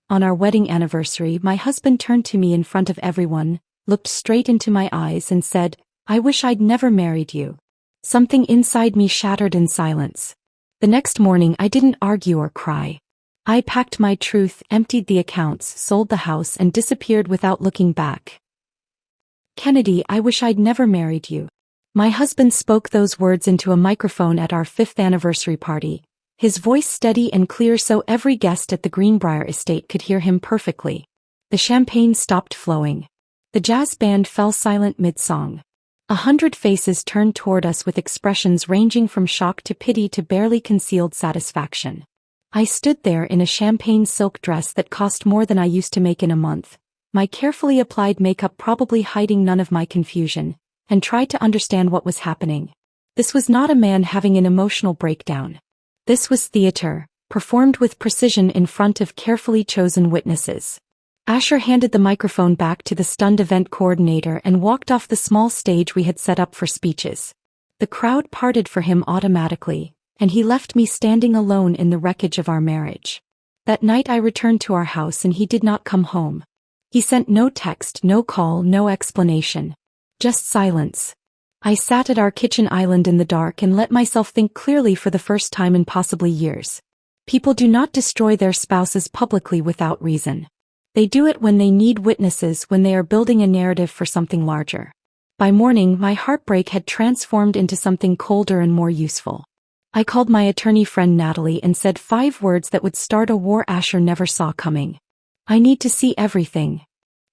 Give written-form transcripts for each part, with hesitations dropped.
On our wedding anniversary, my husband turned to me in front of everyone, looked straight into my eyes and said, "I wish I'd never married you." Something inside me shattered in silence. The next morning I didn't argue or cry. I packed my truth, emptied the accounts, sold the house and disappeared without looking back. "Kennedy, I wish I'd never married you." My husband spoke those words into a microphone at our 5th anniversary party, his voice steady and clear so every guest at the Greenbrier estate could hear him perfectly. The champagne stopped flowing. The jazz band fell silent mid-song. 100 faces turned toward us with expressions ranging from shock to pity to barely concealed satisfaction. I stood there in a champagne silk dress that cost more than I used to make in a month, my carefully applied makeup probably hiding none of my confusion, and tried to understand what was happening. This was not a man having an emotional breakdown. This was theater, performed with precision in front of carefully chosen witnesses. Asher handed the microphone back to the stunned event coordinator and walked off the small stage we had set up for speeches. The crowd parted for him automatically, and he left me standing alone in the wreckage of our marriage. That night I returned to our house and he did not come home. He sent no text, no call, no explanation. Just silence. I sat at our kitchen island in the dark and let myself think clearly for the first time in possibly years. People do not destroy their spouses publicly without reason. They do it when they need witnesses, when they are building a narrative for something larger. By morning, my heartbreak had transformed into something colder and more useful. I called my attorney friend Natalie and said 5 words that would start a war Asher never saw coming. "I need to see everything."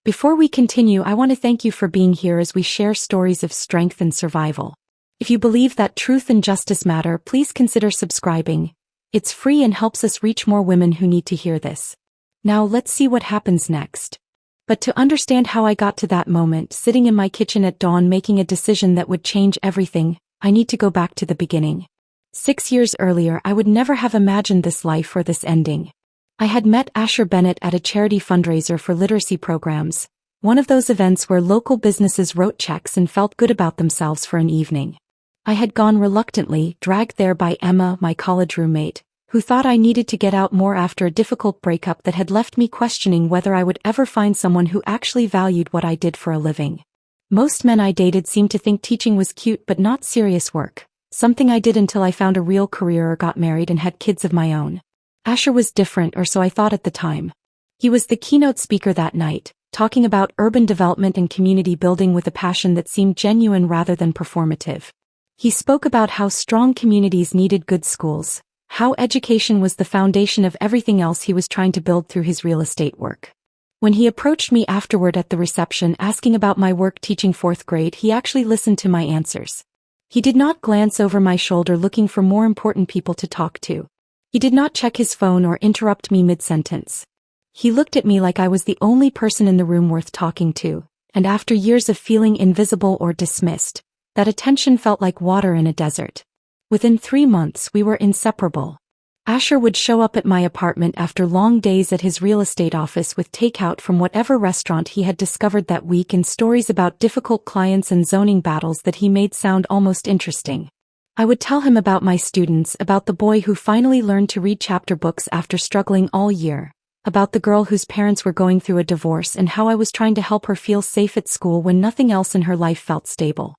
Before we continue, I want to thank you for being here as we share stories of strength and survival. If you believe that truth and justice matter, please consider subscribing. It's free and helps us reach more women who need to hear this. Now let's see what happens next. But to understand how I got to that moment, sitting in my kitchen at dawn making a decision that would change everything, I need to go back to the beginning. 6 years earlier, I would never have imagined this life or this ending. I had met Asher Bennett at a charity fundraiser for literacy programs, one of those events where local businesses wrote checks and felt good about themselves for an evening. I had gone reluctantly, dragged there by Emma, my college roommate, who thought I needed to get out more after a difficult breakup that had left me questioning whether I would ever find someone who actually valued what I did for a living. Most men I dated seemed to think teaching was cute but not serious work, something I did until I found a real career or got married and had kids of my own. Asher was different, or so I thought at the time. He was the keynote speaker that night, talking about urban development and community building with a passion that seemed genuine rather than performative. He spoke about how strong communities needed good schools, how education was the foundation of everything else he was trying to build through his real estate work. When he approached me afterward at the reception asking about my work teaching 4th grade, he actually listened to my answers. He did not glance over my shoulder looking for more important people to talk to. He did not check his phone or interrupt me mid-sentence. He looked at me like I was the only person in the room worth talking to, and after years of feeling invisible or dismissed, that attention felt like water in a desert. Within 3 months, we were inseparable. Asher would show up at my apartment after long days at his real estate office with takeout from whatever restaurant he had discovered that week and stories about difficult clients and zoning battles that he made sound almost interesting. I would tell him about my students, about the boy who finally learned to read chapter books after struggling all year, about the girl whose parents were going through a divorce and how I was trying to help her feel safe at school when nothing else in her life felt stable.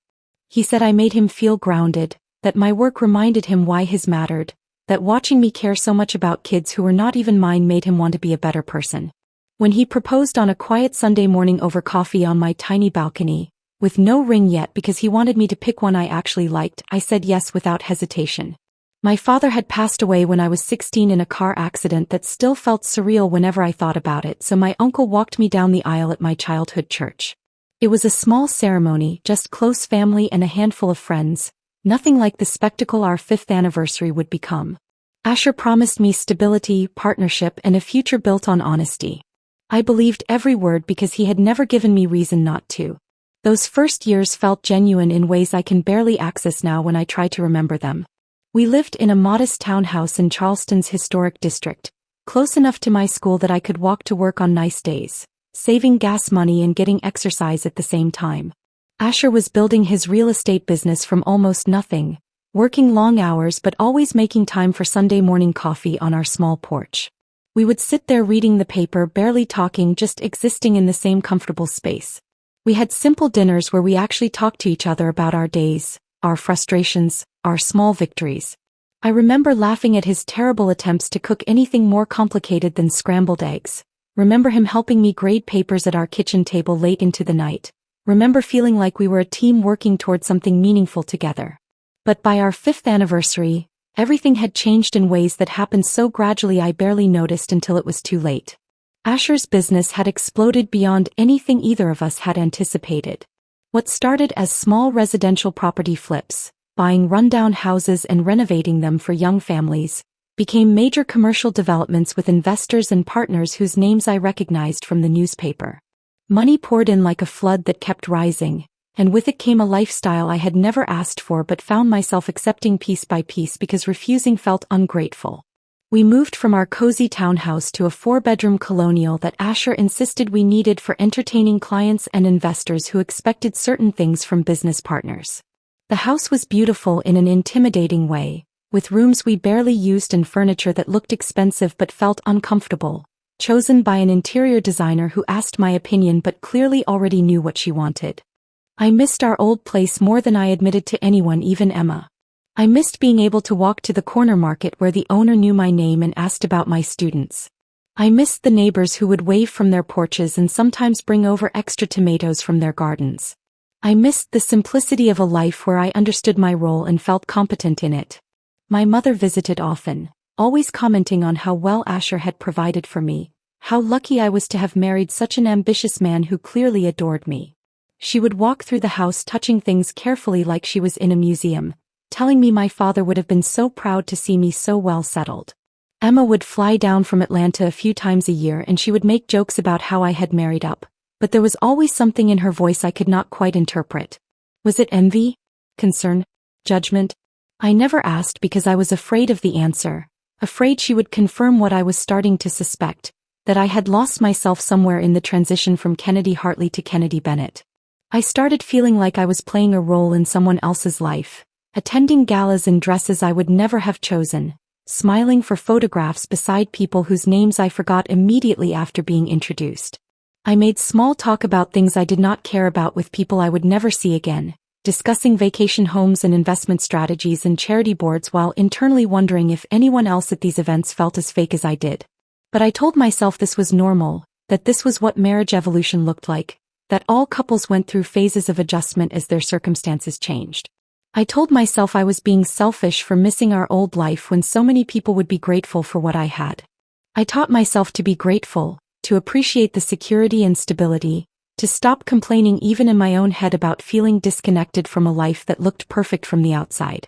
He said I made him feel grounded, that my work reminded him why his mattered, that watching me care so much about kids who were not even mine made him want to be a better person. When he proposed on a quiet Sunday morning over coffee on my tiny balcony, with no ring yet because he wanted me to pick one I actually liked, I said yes without hesitation. My father had passed away when I was 16 in a car accident that still felt surreal whenever I thought about it, so my uncle walked me down the aisle at my childhood church. It was a small ceremony, just close family and a handful of friends, nothing like the spectacle our 5th anniversary would become. Asher promised me stability, partnership, and a future built on honesty. I believed every word because he had never given me reason not to. Those first years felt genuine in ways I can barely access now when I try to remember them. We lived in a modest townhouse in Charleston's historic district, close enough to my school that I could walk to work on nice days, saving gas money and getting exercise at the same time. Asher was building his real estate business from almost nothing, working long hours but always making time for Sunday morning coffee on our small porch. We would sit there reading the paper, barely talking, just existing in the same comfortable space. We had simple dinners where we actually talked to each other about our days, our frustrations, our small victories. I remember laughing at his terrible attempts to cook anything more complicated than scrambled eggs. Remember him helping me grade papers at our kitchen table late into the night. Remember feeling like we were a team working toward something meaningful together. But by our 5th anniversary, everything had changed in ways that happened so gradually I barely noticed until it was too late. Asher's business had exploded beyond anything either of us had anticipated. What started as small residential property flips, buying rundown houses and renovating them for young families, became major commercial developments with investors and partners whose names I recognized from the newspaper. Money poured in like a flood that kept rising, and with it came a lifestyle I had never asked for but found myself accepting piece by piece because refusing felt ungrateful. We moved from our cozy townhouse to a 4-bedroom colonial that Asher insisted we needed for entertaining clients and investors who expected certain things from business partners. The house was beautiful in an intimidating way, with rooms we barely used and furniture that looked expensive but felt uncomfortable, chosen by an interior designer who asked my opinion but clearly already knew what she wanted. I missed our old place more than I admitted to anyone, even Emma. I missed being able to walk to the corner market where the owner knew my name and asked about my students. I missed the neighbors who would wave from their porches and sometimes bring over extra tomatoes from their gardens. I missed the simplicity of a life where I understood my role and felt competent in it. My mother visited often, always commenting on how well Asher had provided for me, how lucky I was to have married such an ambitious man who clearly adored me. She would walk through the house touching things carefully like she was in a museum, telling me my father would have been so proud to see me so well settled. Emma would fly down from Atlanta a few times a year and she would make jokes about how I had married up, but there was always something in her voice I could not quite interpret. Was it envy? Concern? Judgment? I never asked because I was afraid of the answer, afraid she would confirm what I was starting to suspect, that I had lost myself somewhere in the transition from Kennedy Hartley to Kennedy Bennett. I started feeling like I was playing a role in someone else's life, attending galas in dresses I would never have chosen, smiling for photographs beside people whose names I forgot immediately after being introduced. I made small talk about things I did not care about with people I would never see again, discussing vacation homes and investment strategies and charity boards while internally wondering if anyone else at these events felt as fake as I did. But I told myself this was normal, that this was what marriage evolution looked like, that all couples went through phases of adjustment as their circumstances changed. I told myself I was being selfish for missing our old life when so many people would be grateful for what I had. I taught myself to be grateful, to appreciate the security and stability, to stop complaining even in my own head about feeling disconnected from a life that looked perfect from the outside.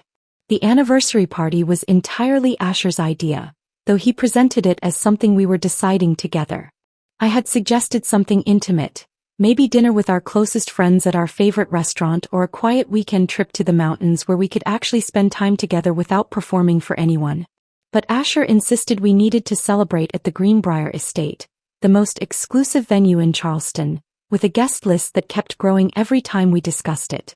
The anniversary party was entirely Asher's idea, though he presented it as something we were deciding together. I had suggested something intimate, maybe dinner with our closest friends at our favorite restaurant or a quiet weekend trip to the mountains where we could actually spend time together without performing for anyone. But Asher insisted we needed to celebrate at the Greenbrier Estate, the most exclusive venue in Charleston, with a guest list that kept growing every time we discussed it.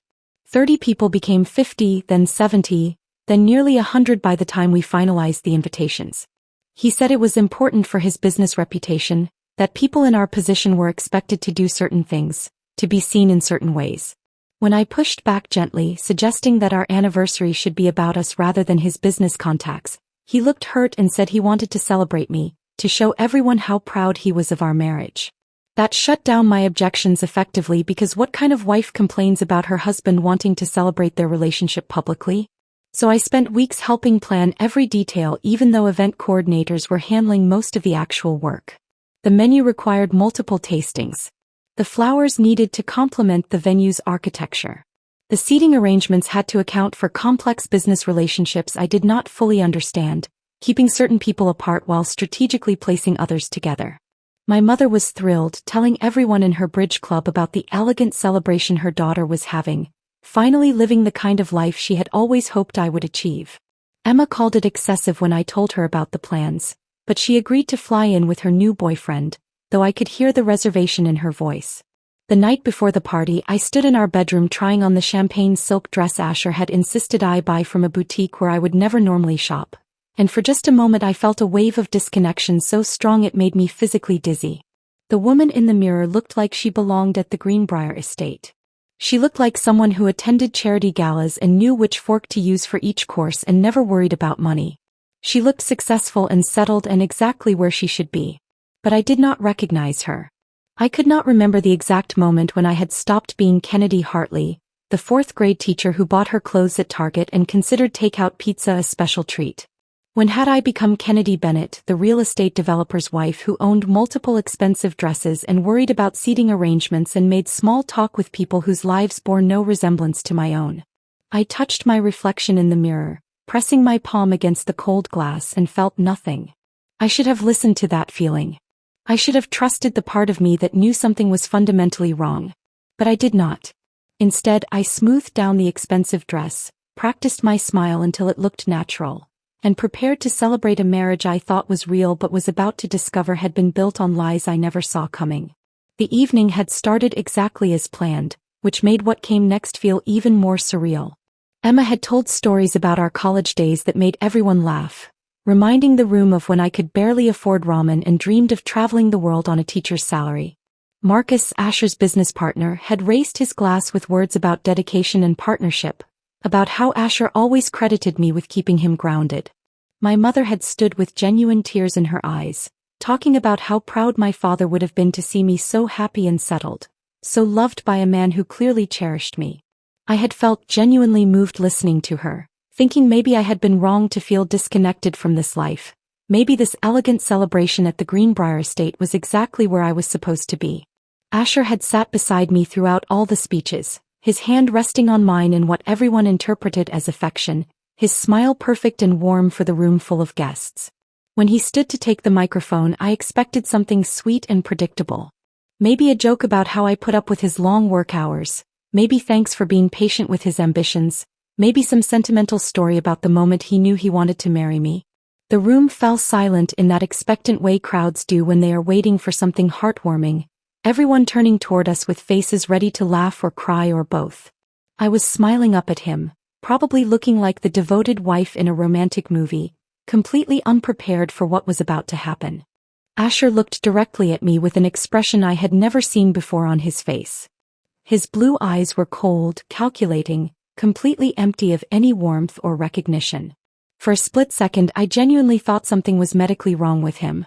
30 people became 50, then 70, then nearly 100 by the time we finalized the invitations. He said it was important for his business reputation, that people in our position were expected to do certain things, to be seen in certain ways. When I pushed back gently, suggesting that our anniversary should be about us rather than his business contacts, he looked hurt and said he wanted to celebrate me, to show everyone how proud he was of our marriage. That shut down my objections effectively because what kind of wife complains about her husband wanting to celebrate their relationship publicly? So I spent weeks helping plan every detail even though event coordinators were handling most of the actual work. The menu required multiple tastings. The flowers needed to complement the venue's architecture. The seating arrangements had to account for complex business relationships I did not fully understand, keeping certain people apart while strategically placing others together. My mother was thrilled, telling everyone in her bridge club about the elegant celebration her daughter was having, finally living the kind of life she had always hoped I would achieve. Emma called it excessive when I told her about the plans, but she agreed to fly in with her new boyfriend, though I could hear the reservation in her voice. The night before the party, I stood in our bedroom trying on the champagne silk dress Asher had insisted I buy from a boutique where I would never normally shop, And for just a moment I felt a wave of disconnection so strong it made me physically dizzy. The woman in the mirror looked like she belonged at the Greenbrier estate. She looked like someone who attended charity galas and knew which fork to use for each course and never worried about money. She looked successful and settled and exactly where she should be. But I did not recognize her. I could not remember the exact moment when I had stopped being Kennedy Hartley, the fourth-grade teacher who bought her clothes at Target and considered takeout pizza a special treat. When had I become Kennedy Bennett, the real estate developer's wife who owned multiple expensive dresses and worried about seating arrangements and made small talk with people whose lives bore no resemblance to my own? I touched my reflection in the mirror, pressing my palm against the cold glass, and felt nothing. I should have listened to that feeling. I should have trusted the part of me that knew something was fundamentally wrong. But I did not. Instead, I smoothed down the expensive dress, practiced my smile until it looked natural, and prepared to celebrate a marriage I thought was real but was about to discover had been built on lies I never saw coming. The evening had started exactly as planned, which made what came next feel even more surreal. Emma had told stories about our college days that made everyone laugh, reminding the room of when I could barely afford ramen and dreamed of traveling the world on a teacher's salary. Marcus, Asher's business partner, had raised his glass with words about dedication and partnership, about how Asher always credited me with keeping him grounded. My mother had stood with genuine tears in her eyes, talking about how proud my father would have been to see me so happy and settled, so loved by a man who clearly cherished me. I had felt genuinely moved listening to her, thinking maybe I had been wrong to feel disconnected from this life. Maybe this elegant celebration at the Greenbrier estate was exactly where I was supposed to be. Asher had sat beside me throughout all the speeches, his hand resting on mine in what everyone interpreted as affection, his smile perfect and warm for the room full of guests. When he stood to take the microphone, I expected something sweet and predictable. Maybe a joke about how I put up with his long work hours, maybe thanks for being patient with his ambitions, maybe some sentimental story about the moment he knew he wanted to marry me. The room fell silent in that expectant way crowds do when they are waiting for something heartwarming, everyone turning toward us with faces ready to laugh or cry or both. I was smiling up at him, probably looking like the devoted wife in a romantic movie, completely unprepared for what was about to happen. Asher looked directly at me with an expression I had never seen before on his face. His blue eyes were cold, calculating, completely empty of any warmth or recognition. For a split second I genuinely thought something was medically wrong with him.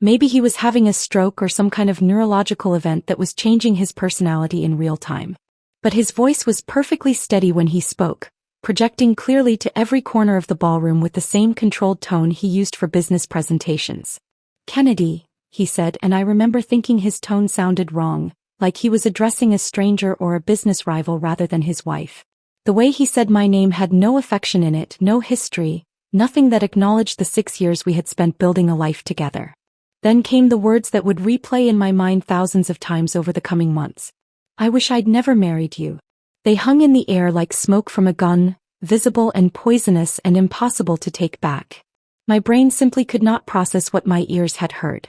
Maybe he was having a stroke or some kind of neurological event that was changing his personality in real time. But his voice was perfectly steady when he spoke, projecting clearly to every corner of the ballroom with the same controlled tone he used for business presentations. "Kennedy," he said, and I remember thinking his tone sounded wrong, like he was addressing a stranger or a business rival rather than his wife. The way he said my name had no affection in it, no history, nothing that acknowledged the 6 years we had spent building a life together. Then came the words that would replay in my mind thousands of times over the coming months. "I wish I'd never married you." They hung in the air like smoke from a gun, visible and poisonous and impossible to take back. My brain simply could not process what my ears had heard.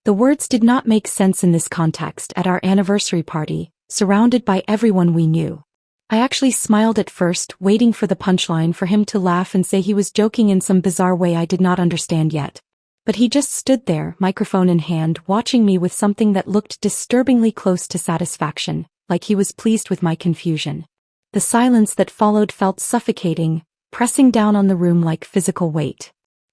The words did not make sense in this context at our anniversary party, surrounded by everyone we knew. I actually smiled at first, waiting for the punchline for him to laugh and say he was joking in some bizarre way I did not understand yet. But he just stood there, microphone in hand, watching me with something that looked disturbingly close to satisfaction, like he was pleased with my confusion. The silence that followed felt suffocating, pressing down on the room like physical weight.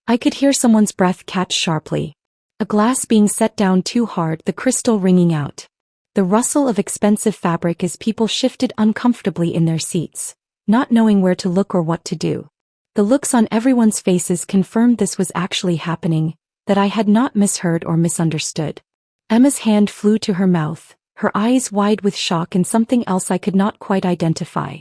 I could hear someone's breath catch sharply. A glass being set down too hard, the crystal ringing out. The rustle of expensive fabric as people shifted uncomfortably in their seats, not knowing where to look or what to do. The looks on everyone's faces confirmed this was actually happening, that I had not misheard or misunderstood. Emma's hand flew to her mouth, her eyes wide with shock and something else I could not quite identify.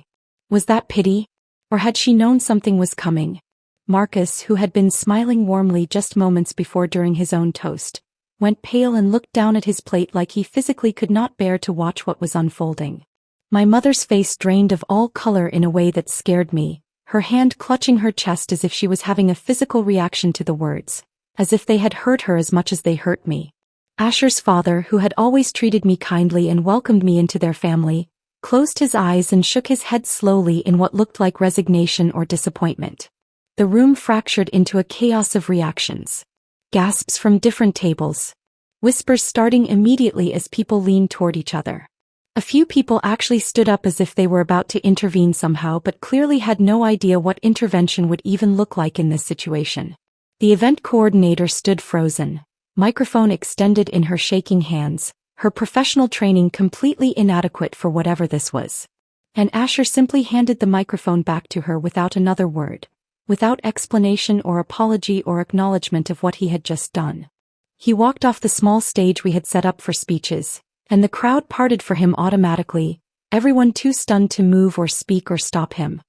Was that pity? Or had she known something was coming? Marcus, who had been smiling warmly just moments before during his own toast, went pale and looked down at his plate like he physically could not bear to watch what was unfolding. My mother's face drained of all color in a way that scared me, her hand clutching her chest as if she was having a physical reaction to the words, as if they had hurt her as much as they hurt me. Asher's father, who had always treated me kindly and welcomed me into their family, closed his eyes and shook his head slowly in what looked like resignation or disappointment. The room fractured into a chaos of reactions. Gasps from different tables. Whispers starting immediately as people leaned toward each other. A few people actually stood up as if they were about to intervene somehow but clearly had no idea what intervention would even look like in this situation. The event coordinator stood frozen, microphone extended in her shaking hands, her professional training completely inadequate for whatever this was. And Asher simply handed the microphone back to her without another word, without explanation or apology or acknowledgement of what he had just done. He walked off the small stage we had set up for speeches, and the crowd parted for him automatically, everyone too stunned to move or speak or stop him.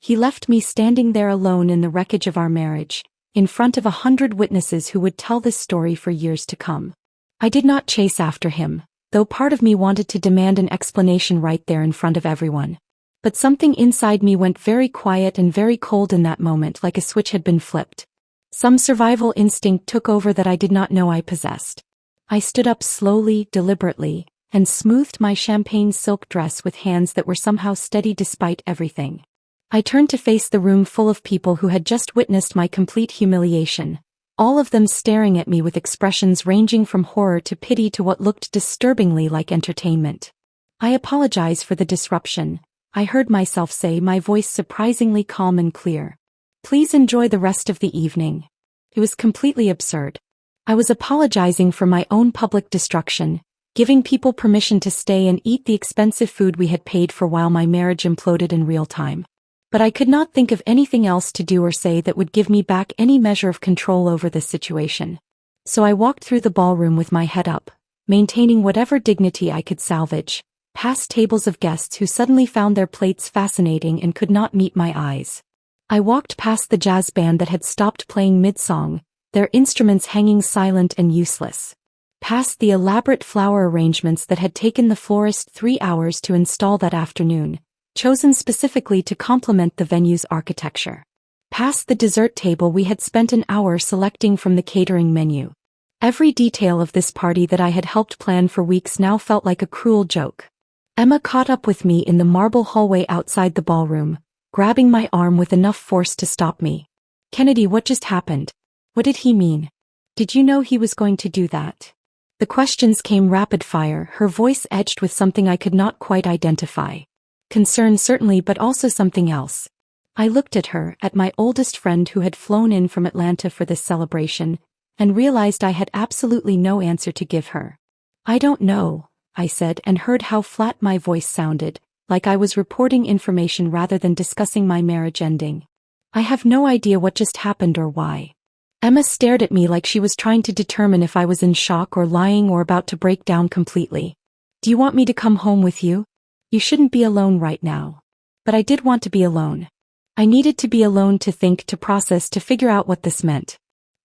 He left me standing there alone in the wreckage of our marriage, in front of 100 witnesses who would tell this story for years to come. I did not chase after him, though part of me wanted to demand an explanation right there in front of everyone. But something inside me went very quiet and very cold in that moment, like a switch had been flipped. Some survival instinct took over that I did not know I possessed. I stood up slowly, deliberately, and smoothed my champagne silk dress with hands that were somehow steady despite everything. I turned to face the room full of people who had just witnessed my complete humiliation, all of them staring at me with expressions ranging from horror to pity to what looked disturbingly like entertainment. I apologize for the disruption, I heard myself say, my voice surprisingly calm and clear. Please enjoy the rest of the evening. It was completely absurd. I was apologizing for my own public destruction, giving people permission to stay and eat the expensive food we had paid for while my marriage imploded in real time. But I could not think of anything else to do or say that would give me back any measure of control over this situation. So I walked through the ballroom with my head up, maintaining whatever dignity I could salvage, past tables of guests who suddenly found their plates fascinating and could not meet my eyes. I walked past the jazz band that had stopped playing mid-song, their instruments hanging silent and useless. Past the elaborate flower arrangements that had taken the florist 3 hours to install that afternoon, chosen specifically to complement the venue's architecture. Past the dessert table we had spent an hour selecting from the catering menu. Every detail of this party that I had helped plan for weeks now felt like a cruel joke. Emma caught up with me in the marble hallway outside the ballroom, grabbing my arm with enough force to stop me. Kennedy, what just happened? What did he mean? Did you know he was going to do that? The questions came rapid fire, her voice edged with something I could not quite identify. Concern certainly, but also something else. I looked at her, at my oldest friend who had flown in from Atlanta for this celebration, and realized I had absolutely no answer to give her. I don't know, I said, and heard how flat my voice sounded, like I was reporting information rather than discussing my marriage ending. I have no idea what just happened or why. Emma stared at me like she was trying to determine if I was in shock or lying or about to break down completely. Do you want me to come home with you? You shouldn't be alone right now. But I did want to be alone. I needed to be alone to think, to process, to figure out what this meant.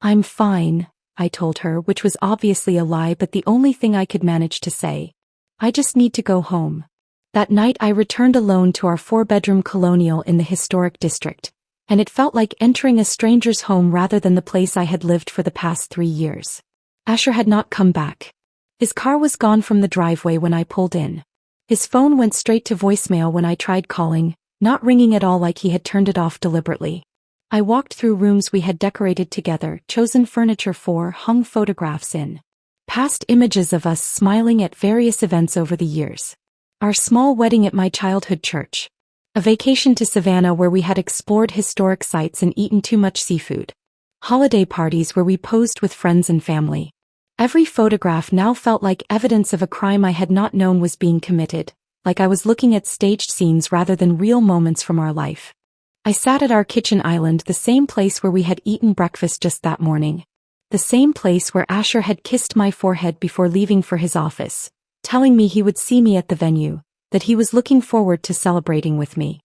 I'm fine, I told her, which was obviously a lie but the only thing I could manage to say. I just need to go home. That night I returned alone to our 4-bedroom colonial in the historic district, and it felt like entering a stranger's home rather than the place I had lived for the past 3 years. Asher had not come back. His car was gone from the driveway when I pulled in. His phone went straight to voicemail when I tried calling, not ringing at all, like he had turned it off deliberately. I walked through rooms we had decorated together, chosen furniture for, hung photographs in. Past images of us smiling at various events over the years. Our small wedding at my childhood church. A vacation to Savannah where we had explored historic sites and eaten too much seafood. Holiday parties where we posed with friends and family. Every photograph now felt like evidence of a crime I had not known was being committed, like I was looking at staged scenes rather than real moments from our life. I sat at our kitchen island, the same place where we had eaten breakfast just that morning. The same place where Asher had kissed my forehead before leaving for his office, telling me he would see me at the venue, that he was looking forward to celebrating with me.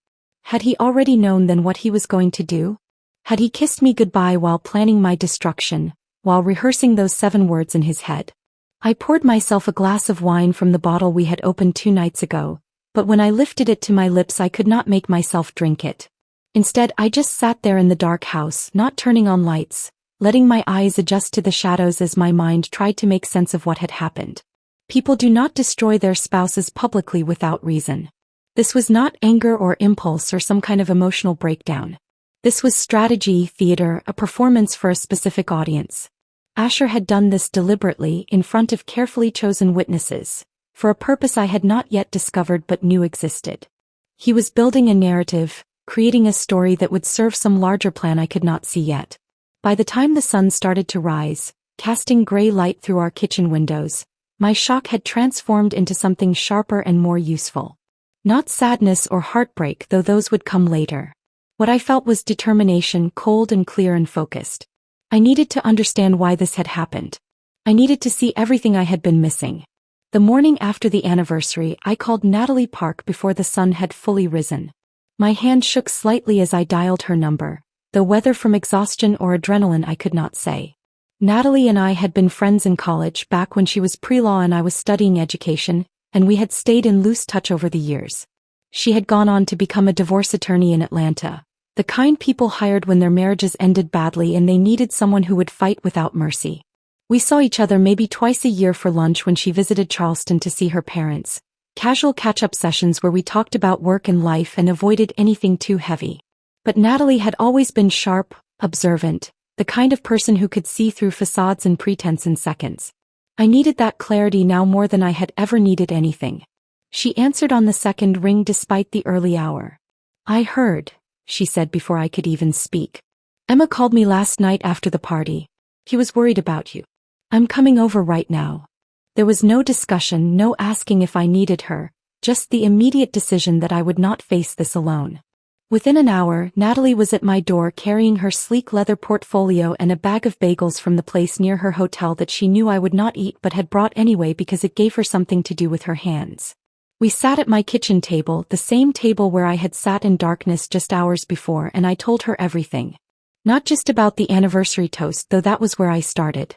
Had he already known then what he was going to do? Had he kissed me goodbye while planning my destruction, while rehearsing those 7 words in his head? I poured myself a glass of wine from the bottle we had opened 2 nights ago, but when I lifted it to my lips I could not make myself drink it. Instead, I just sat there in the dark house, not turning on lights, letting my eyes adjust to the shadows as my mind tried to make sense of what had happened. People do not destroy their spouses publicly without reason. This was not anger or impulse or some kind of emotional breakdown. This was strategy, theater, a performance for a specific audience. Asher had done this deliberately in front of carefully chosen witnesses, for a purpose I had not yet discovered but knew existed. He was building a narrative, creating a story that would serve some larger plan I could not see yet. By the time the sun started to rise, casting gray light through our kitchen windows, my shock had transformed into something sharper and more useful. Not sadness or heartbreak, though those would come later. What I felt was determination, cold and clear and focused. I needed to understand why this had happened. I needed to see everything I had been missing. The morning after the anniversary, I called Natalie Park before the sun had fully risen. My hand shook slightly as I dialed her number, though whether from exhaustion or adrenaline I could not say. Natalie and I had been friends in college back when she was pre-law and I was studying education, and we had stayed in loose touch over the years. She had gone on to become a divorce attorney in Atlanta, the kind people hired when their marriages ended badly and they needed someone who would fight without mercy. We saw each other maybe twice a year for lunch when she visited Charleston to see her parents, casual catch-up sessions where we talked about work and life and avoided anything too heavy. But Natalie had always been sharp, observant, the kind of person who could see through facades and pretense in seconds. I needed that clarity now more than I had ever needed anything. She answered on the second ring despite the early hour. "I heard," she said before I could even speak. "Emma called me last night after the party. He was worried about you. I'm coming over right now." There was no discussion, no asking if I needed her, just the immediate decision that I would not face this alone. Within an hour, Natalie was at my door carrying her sleek leather portfolio and a bag of bagels from the place near her hotel that she knew I would not eat but had brought anyway because it gave her something to do with her hands. We sat at my kitchen table, the same table where I had sat in darkness just hours before, and I told her everything. Not just about the anniversary toast, though that was where I started.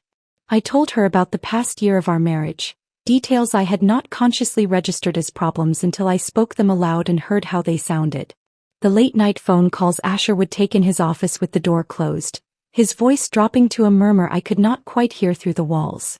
I told her about the past year of our marriage, details I had not consciously registered as problems until I spoke them aloud and heard how they sounded. The late-night phone calls Asher would take in his office with the door closed, his voice dropping to a murmur I could not quite hear through the walls.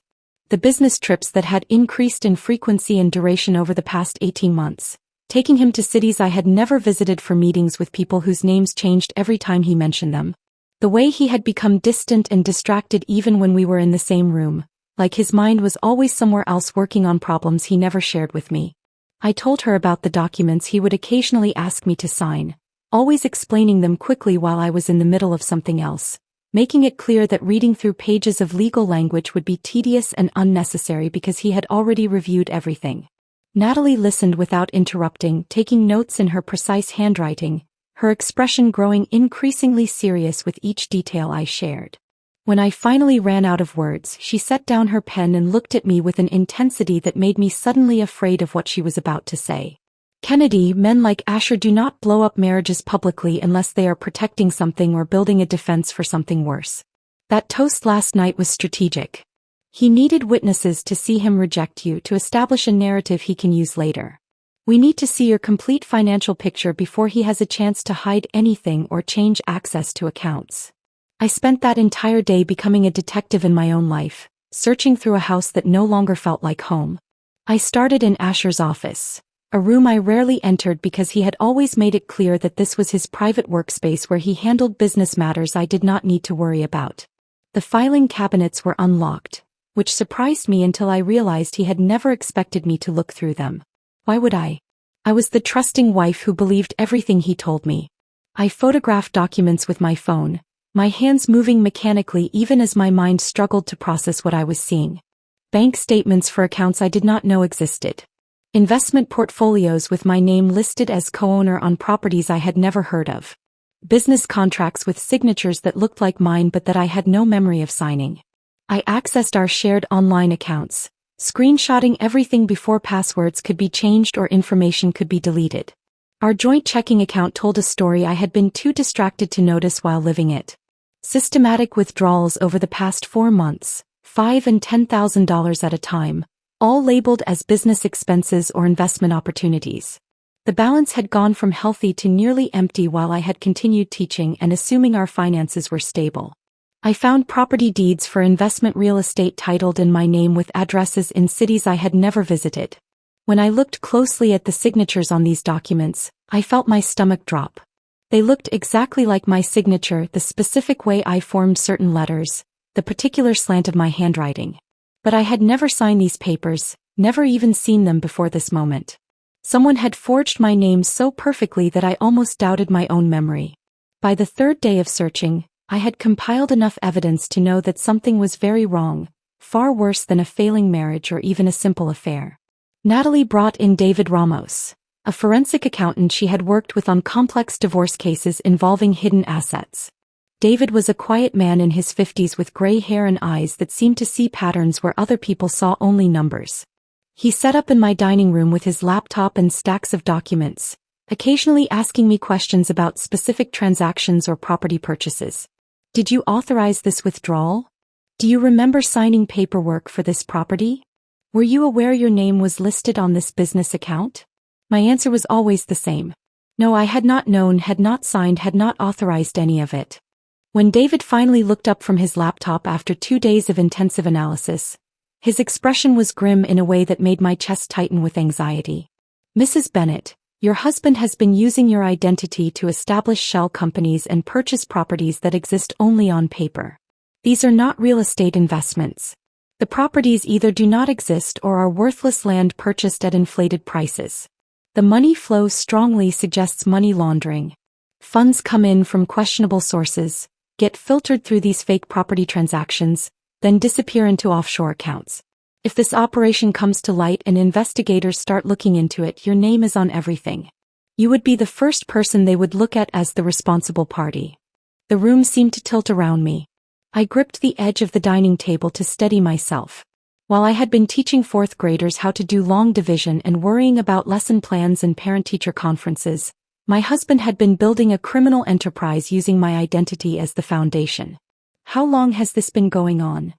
The business trips that had increased in frequency and duration over the past 18 months, taking him to cities I had never visited for meetings with people whose names changed every time he mentioned them. The way he had become distant and distracted even when we were in the same room, like his mind was always somewhere else working on problems he never shared with me. I told her about the documents he would occasionally ask me to sign, always explaining them quickly while I was in the middle of something else, making it clear that reading through pages of legal language would be tedious and unnecessary because he had already reviewed everything. Natalie listened without interrupting, taking notes in her precise handwriting, her expression growing increasingly serious with each detail I shared. When I finally ran out of words, she set down her pen and looked at me with an intensity that made me suddenly afraid of what she was about to say. "Kennedy, men like Asher do not blow up marriages publicly unless they are protecting something or building a defense for something worse. That toast last night was strategic. He needed witnesses to see him reject you to establish a narrative he can use later. We need to see your complete financial picture before he has a chance to hide anything or change access to accounts." I spent that entire day becoming a detective in my own life, searching through a house that no longer felt like home. I started in Asher's office, a room I rarely entered because he had always made it clear that this was his private workspace where he handled business matters I did not need to worry about. The filing cabinets were unlocked, which surprised me until I realized he had never expected me to look through them. Why would I? I was the trusting wife who believed everything he told me. I photographed documents with my phone, my hands moving mechanically even as my mind struggled to process what I was seeing. Bank statements for accounts I did not know existed. Investment portfolios with my name listed as co-owner on properties I had never heard of. Business contracts with signatures that looked like mine but that I had no memory of signing. I accessed our shared online accounts, screenshotting everything before passwords could be changed or information could be deleted. Our joint checking account told a story I had been too distracted to notice while living it. Systematic withdrawals over the past 4 months, $5,000 and $10,000 at a time, all labeled as business expenses or investment opportunities. The balance had gone from healthy to nearly empty while I had continued teaching and assuming our finances were stable. I found property deeds for investment real estate titled in my name with addresses in cities I had never visited. When I looked closely at the signatures on these documents, I felt my stomach drop. They looked exactly like my signature, the specific way I formed certain letters, the particular slant of my handwriting. But I had never signed these papers, never even seen them before this moment. Someone had forged my name so perfectly that I almost doubted my own memory. By the third day of searching, I had compiled enough evidence to know that something was very wrong, far worse than a failing marriage or even a simple affair. Natalie brought in David Ramos, a forensic accountant she had worked with on complex divorce cases involving hidden assets. David was a quiet man in his 50s with gray hair and eyes that seemed to see patterns where other people saw only numbers. He sat up in my dining room with his laptop and stacks of documents, occasionally asking me questions about specific transactions or property purchases. Did you authorize this withdrawal? Do you remember signing paperwork for this property? Were you aware your name was listed on this business account? My answer was always the same. No, I had not known, had not signed, had not authorized any of it. When David finally looked up from his laptop after 2 days of intensive analysis, his expression was grim in a way that made my chest tighten with anxiety. Mrs. Bennett, your husband has been using your identity to establish shell companies and purchase properties that exist only on paper. These are not real estate investments. The properties either do not exist or are worthless land purchased at inflated prices. The money flow strongly suggests money laundering. Funds come in from questionable sources, get filtered through these fake property transactions, then disappear into offshore accounts. If this operation comes to light and investigators start looking into it, your name is on everything. You would be the first person they would look at as the responsible party. The room seemed to tilt around me. I gripped the edge of the dining table to steady myself. While I had been teaching fourth graders how to do long division and worrying about lesson plans and parent-teacher conferences, my husband had been building a criminal enterprise using my identity as the foundation. How long has this been going on?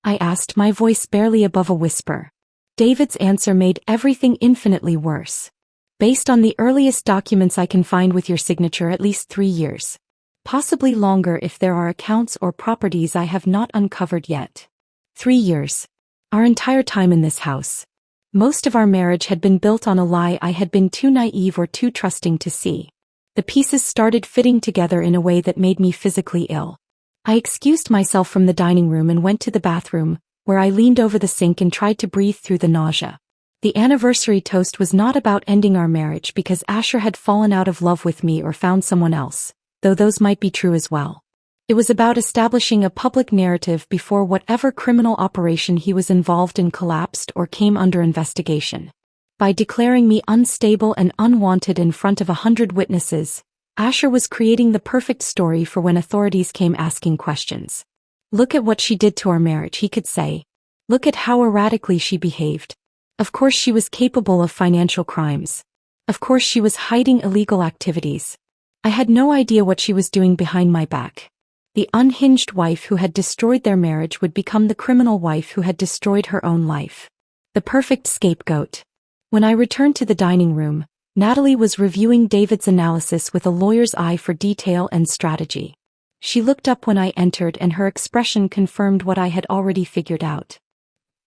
I asked, my voice barely above a whisper. David's answer made everything infinitely worse. Based on the earliest documents I can find with your signature, at least 3 years. Possibly longer if there are accounts or properties I have not uncovered yet. 3 years. Our entire time in this house. Most of our marriage had been built on a lie I had been too naive or too trusting to see. The pieces started fitting together in a way that made me physically ill. I excused myself from the dining room and went to the bathroom, where I leaned over the sink and tried to breathe through the nausea. The anniversary toast was not about ending our marriage because Asher had fallen out of love with me or found someone else, though those might be true as well. It was about establishing a public narrative before whatever criminal operation he was involved in collapsed or came under investigation. By declaring me unstable and unwanted in front of 100 witnesses, Asher was creating the perfect story for when authorities came asking questions. Look at what she did to our marriage, he could say. Look at how erratically she behaved. Of course she was capable of financial crimes. Of course she was hiding illegal activities. I had no idea what she was doing behind my back. The unhinged wife who had destroyed their marriage would become the criminal wife who had destroyed her own life. The perfect scapegoat. When I returned to the dining room, Natalie was reviewing David's analysis with a lawyer's eye for detail and strategy. She looked up when I entered and her expression confirmed what I had already figured out.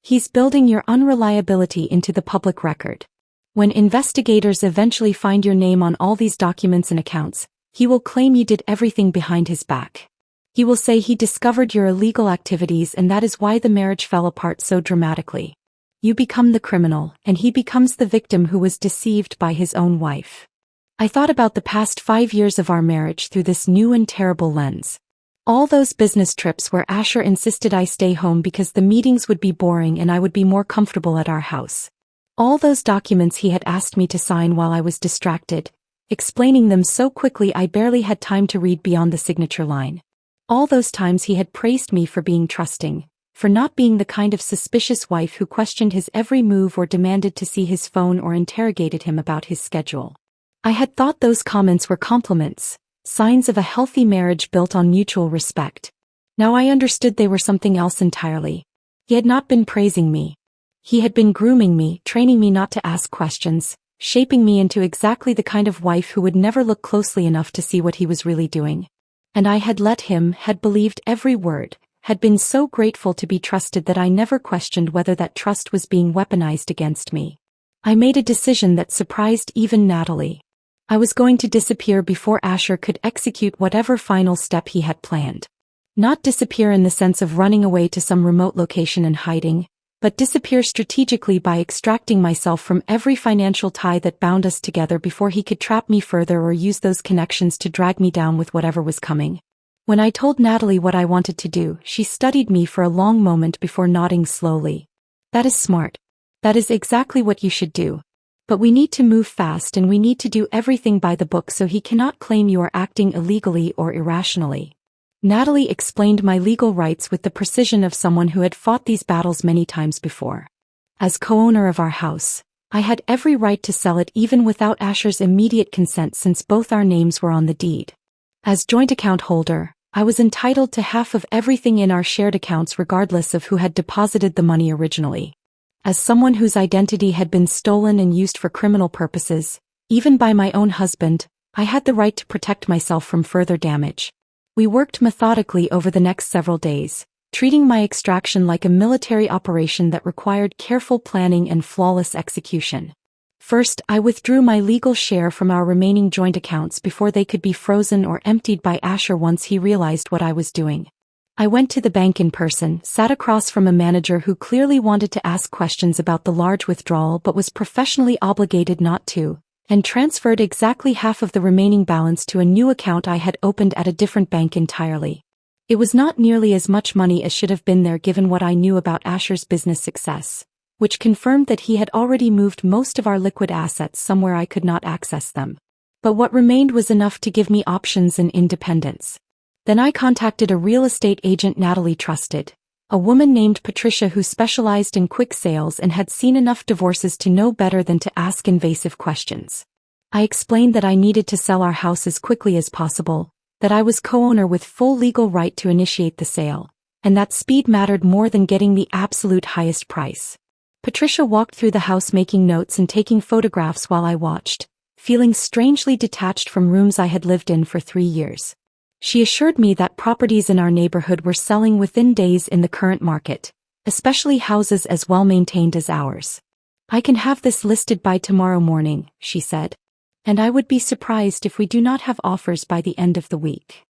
He's building your unreliability into the public record. When investigators eventually find your name on all these documents and accounts, he will claim you did everything behind his back. He will say he discovered your illegal activities and that is why the marriage fell apart so dramatically. You become the criminal, and he becomes the victim who was deceived by his own wife. I thought about the past 5 years of our marriage through this new and terrible lens. All those business trips where Asher insisted I stay home because the meetings would be boring and I would be more comfortable at our house. All those documents he had asked me to sign while I was distracted, explaining them so quickly I barely had time to read beyond the signature line. All those times he had praised me for being trusting, for not being the kind of suspicious wife who questioned his every move or demanded to see his phone or interrogated him about his schedule. I had thought those comments were compliments, signs of a healthy marriage built on mutual respect. Now I understood they were something else entirely. He had not been praising me. He had been grooming me, training me not to ask questions, shaping me into exactly the kind of wife who would never look closely enough to see what he was really doing. And I had let him, had believed every word, had been so grateful to be trusted that I never questioned whether that trust was being weaponized against me. I made a decision that surprised even Natalie. I was going to disappear before Asher could execute whatever final step he had planned. Not disappear in the sense of running away to some remote location and hiding, but disappear strategically by extracting myself from every financial tie that bound us together before he could trap me further or use those connections to drag me down with whatever was coming. When I told Natalie what I wanted to do, she studied me for a long moment before nodding slowly. That is smart. That is exactly what you should do. But we need to move fast and we need to do everything by the book so he cannot claim you are acting illegally or irrationally. Natalie explained my legal rights with the precision of someone who had fought these battles many times before. As co-owner of our house, I had every right to sell it even without Asher's immediate consent since both our names were on the deed. As joint account holder, I was entitled to half of everything in our shared accounts regardless of who had deposited the money originally. As someone whose identity had been stolen and used for criminal purposes, even by my own husband, I had the right to protect myself from further damage. We worked methodically over the next several days, treating my extraction like a military operation that required careful planning and flawless execution. First, I withdrew my legal share from our remaining joint accounts before they could be frozen or emptied by Asher once he realized what I was doing. I went to the bank in person, sat across from a manager who clearly wanted to ask questions about the large withdrawal but was professionally obligated not to, and transferred exactly half of the remaining balance to a new account I had opened at a different bank entirely. It was not nearly as much money as should have been there given what I knew about Asher's business success, which confirmed that he had already moved most of our liquid assets somewhere I could not access them. But what remained was enough to give me options and independence. Then I contacted a real estate agent Natalie trusted, a woman named Patricia who specialized in quick sales and had seen enough divorces to know better than to ask invasive questions. I explained that I needed to sell our house as quickly as possible, that I was co-owner with full legal right to initiate the sale, and that speed mattered more than getting the absolute highest price. Patricia walked through the house making notes and taking photographs while I watched, feeling strangely detached from rooms I had lived in for 3 years. She assured me that properties in our neighborhood were selling within days in the current market, especially houses as well-maintained as ours. I can have this listed by tomorrow morning, she said. And I would be surprised if we do not have offers by the end of the week.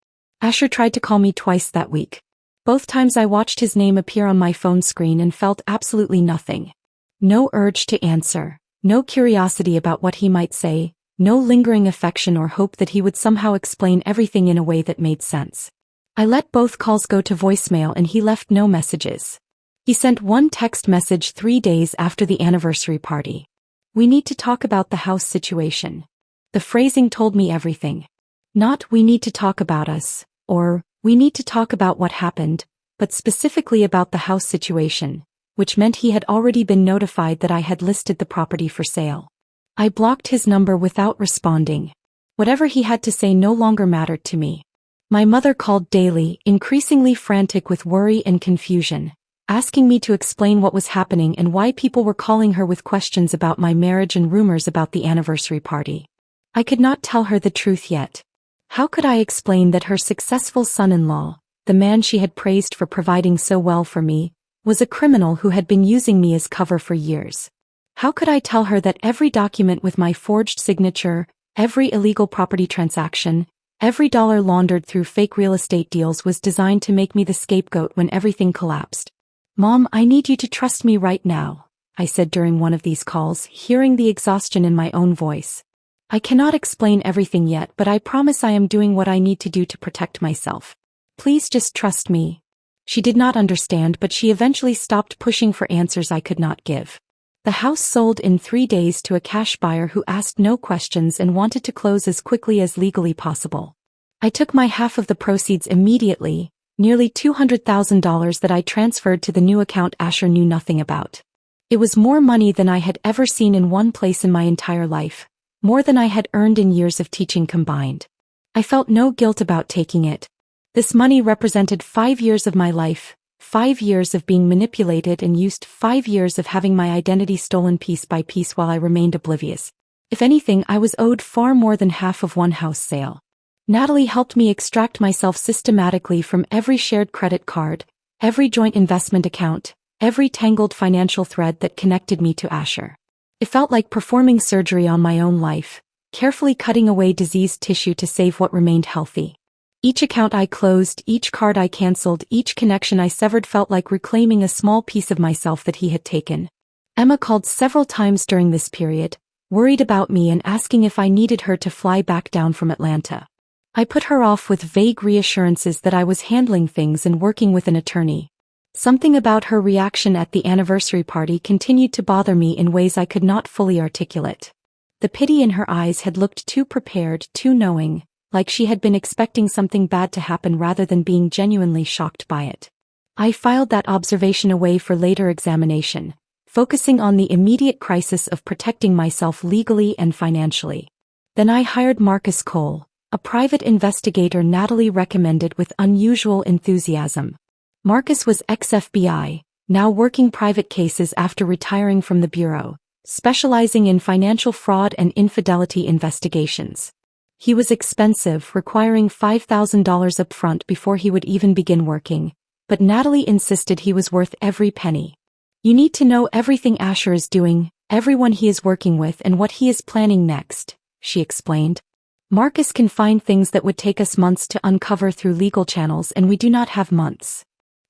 Asher tried to call me twice that week. Both times I watched his name appear on my phone screen and felt absolutely nothing. No urge to answer, no curiosity about what he might say, no lingering affection or hope that he would somehow explain everything in a way that made sense. I let both calls go to voicemail and he left no messages. He sent one text message 3 days after the anniversary party. We need to talk about the house situation. The phrasing told me everything. Not we need to talk about us, or we need to talk about what happened, but specifically about the house situation, which meant he had already been notified that I had listed the property for sale. I blocked his number without responding. Whatever he had to say no longer mattered to me. My mother called daily, increasingly frantic with worry and confusion, asking me to explain what was happening and why people were calling her with questions about my marriage and rumors about the anniversary party. I could not tell her the truth yet. How could I explain that her successful son-in-law, the man she had praised for providing so well for me, was a criminal who had been using me as cover for years? How could I tell her that every document with my forged signature, every illegal property transaction, every dollar laundered through fake real estate deals was designed to make me the scapegoat when everything collapsed? Mom, I need you to trust me right now, I said during one of these calls, hearing the exhaustion in my own voice. I cannot explain everything yet, but I promise I am doing what I need to do to protect myself. Please just trust me. She did not understand, but she eventually stopped pushing for answers I could not give. The house sold in 3 days to a cash buyer who asked no questions and wanted to close as quickly as legally possible. I took my half of the proceeds immediately, nearly $200,000 that I transferred to the new account Asher knew nothing about. It was more money than I had ever seen in one place in my entire life, more than I had earned in years of teaching combined. I felt no guilt about taking it. This money represented 5 years of my life, 5 years of being manipulated and used, 5 years of having my identity stolen piece by piece while I remained oblivious. If anything, I was owed far more than half of one house sale. Natalie helped me extract myself systematically from every shared credit card, every joint investment account, every tangled financial thread that connected me to Asher. It felt like performing surgery on my own life, carefully cutting away diseased tissue to save what remained healthy. Each account I closed, each card I canceled, each connection I severed felt like reclaiming a small piece of myself that he had taken. Emma called several times during this period, worried about me and asking if I needed her to fly back down from Atlanta. I put her off with vague reassurances that I was handling things and working with an attorney. Something about her reaction at the anniversary party continued to bother me in ways I could not fully articulate. The pity in her eyes had looked too prepared, too knowing, like she had been expecting something bad to happen rather than being genuinely shocked by it. I filed that observation away for later examination, focusing on the immediate crisis of protecting myself legally and financially. Then I hired Marcus Cole, a private investigator Natalie recommended with unusual enthusiasm. Marcus was ex-FBI, now working private cases after retiring from the bureau, specializing in financial fraud and infidelity investigations. He was expensive, requiring $5,000 upfront before he would even begin working, but Natalie insisted he was worth every penny. You need to know everything Asher is doing, everyone he is working with and what he is planning next, she explained. Marcus can find things that would take us months to uncover through legal channels and we do not have months.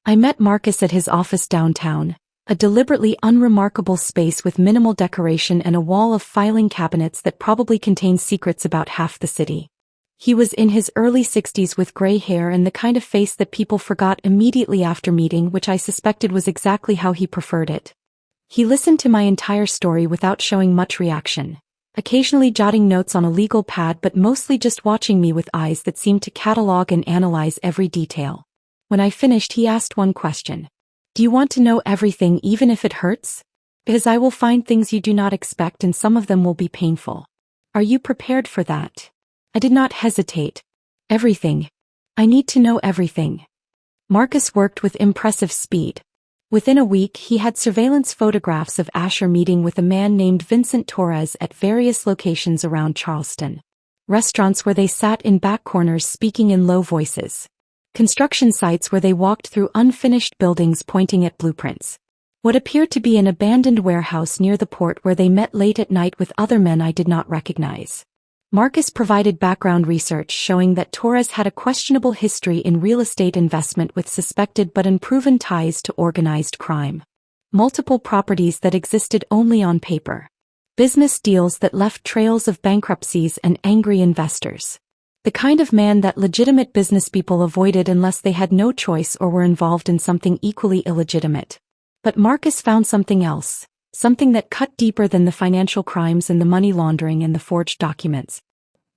I met Marcus at his office downtown, a deliberately unremarkable space with minimal decoration and a wall of filing cabinets that probably contained secrets about half the city. He was in his early 60s with gray hair and the kind of face that people forgot immediately after meeting, which I suspected was exactly how he preferred it. He listened to my entire story without showing much reaction, occasionally jotting notes on a legal pad but mostly just watching me with eyes that seemed to catalog and analyze every detail. When I finished, he asked one question. Do you want to know everything even if it hurts? Because I will find things you do not expect and some of them will be painful. Are you prepared for that? I did not hesitate. Everything. I need to know everything. Marcus worked with impressive speed. Within a week, he had surveillance photographs of Asher meeting with a man named Vincent Torres at various locations around Charleston. Restaurants where they sat in back corners speaking in low voices. Construction sites where they walked through unfinished buildings pointing at blueprints. What appeared to be an abandoned warehouse near the port where they met late at night with other men I did not recognize. Marcus provided background research showing that Torres had a questionable history in real estate investment with suspected but unproven ties to organized crime. Multiple properties that existed only on paper. Business deals that left trails of bankruptcies and angry investors. The kind of man that legitimate businesspeople avoided unless they had no choice or were involved in something equally illegitimate. But Marcus found something else. Something that cut deeper than the financial crimes and the money laundering and the forged documents.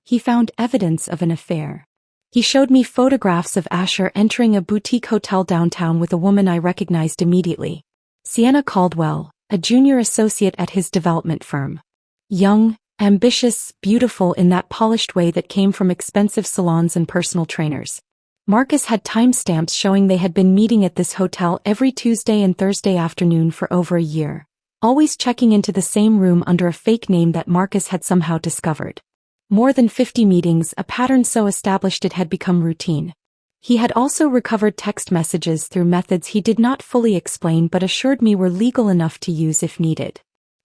He found evidence of an affair. He showed me photographs of Asher entering a boutique hotel downtown with a woman I recognized immediately. Sienna Caldwell, a junior associate at his development firm. Young, ambitious, beautiful in that polished way that came from expensive salons and personal trainers. Marcus had timestamps showing they had been meeting at this hotel every Tuesday and Thursday afternoon for over a year. Always checking into the same room under a fake name that Marcus had somehow discovered. More than 50 meetings, a pattern so established it had become routine. He had also recovered text messages through methods he did not fully explain but assured me were legal enough to use if needed.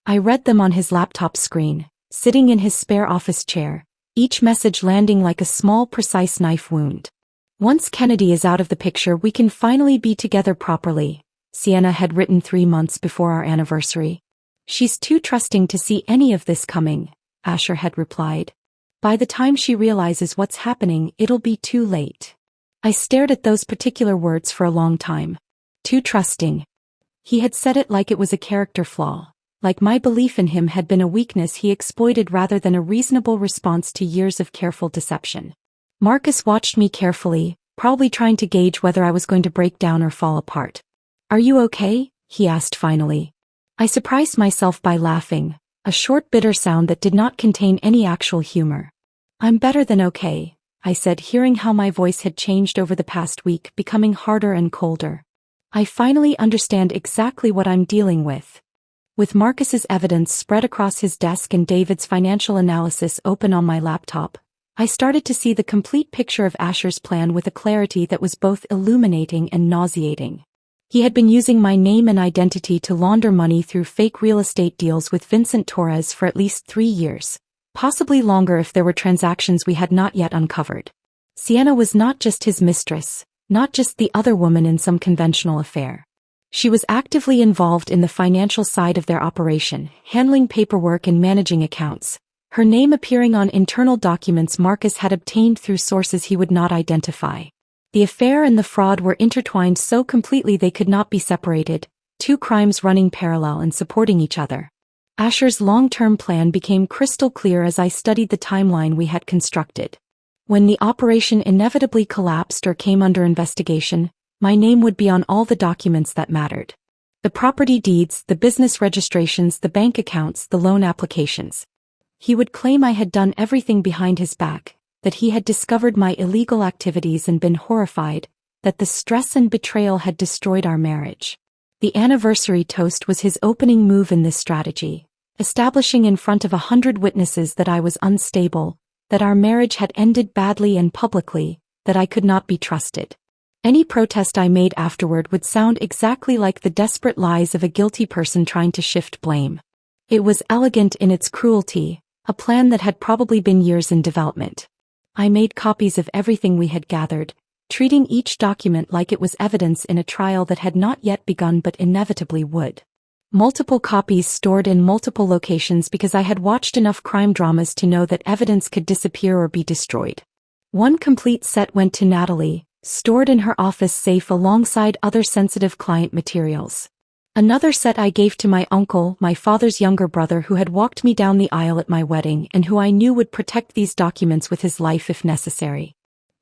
I read them on his laptop screen, sitting in his spare office chair, each message landing like a small, precise knife wound. Once Kennedy is out of the picture, we can finally be together properly, Sienna had written 3 months before our anniversary. She's too trusting to see any of this coming, Asher had replied. By the time she realizes what's happening, it'll be too late. I stared at those particular words for a long time. Too trusting. He had said it like it was a character flaw, like my belief in him had been a weakness he exploited rather than a reasonable response to years of careful deception. Marcus watched me carefully, probably trying to gauge whether I was going to break down or fall apart. Are you okay? He asked finally. I surprised myself by laughing, a short bitter sound that did not contain any actual humor. I'm better than okay, I said, hearing how my voice had changed over the past week, becoming harder and colder. I finally understand exactly what I'm dealing with. With Marcus's evidence spread across his desk and David's financial analysis open on my laptop, I started to see the complete picture of Asher's plan with a clarity that was both illuminating and nauseating. He had been using my name and identity to launder money through fake real estate deals with Vincent Torres for at least 3 years, Possibly longer if there were transactions we had not yet uncovered. Sienna was not just his mistress, not just the other woman in some conventional affair. She was actively involved in the financial side of their operation, handling paperwork and managing accounts, her name appearing on internal documents Marcus had obtained through sources he would not identify. The affair and the fraud were intertwined so completely they could not be separated, two crimes running parallel and supporting each other. Asher's long-term plan became crystal clear as I studied the timeline we had constructed. When the operation inevitably collapsed or came under investigation, my name would be on all the documents that mattered. The property deeds, the business registrations, the bank accounts, the loan applications. He would claim I had done everything behind his back, that he had discovered my illegal activities and been horrified, that the stress and betrayal had destroyed our marriage. The anniversary toast was his opening move in this strategy, establishing in front of 100 witnesses that I was unstable, that our marriage had ended badly and publicly, that I could not be trusted. Any protest I made afterward would sound exactly like the desperate lies of a guilty person trying to shift blame. It was elegant in its cruelty, a plan that had probably been years in development. I made copies of everything we had gathered, treating each document like it was evidence in a trial that had not yet begun but inevitably would. Multiple copies stored in multiple locations because I had watched enough crime dramas to know that evidence could disappear or be destroyed. One complete set went to Natalie, stored in her office safe alongside other sensitive client materials. Another set I gave to my uncle, my father's younger brother who had walked me down the aisle at my wedding and who I knew would protect these documents with his life if necessary.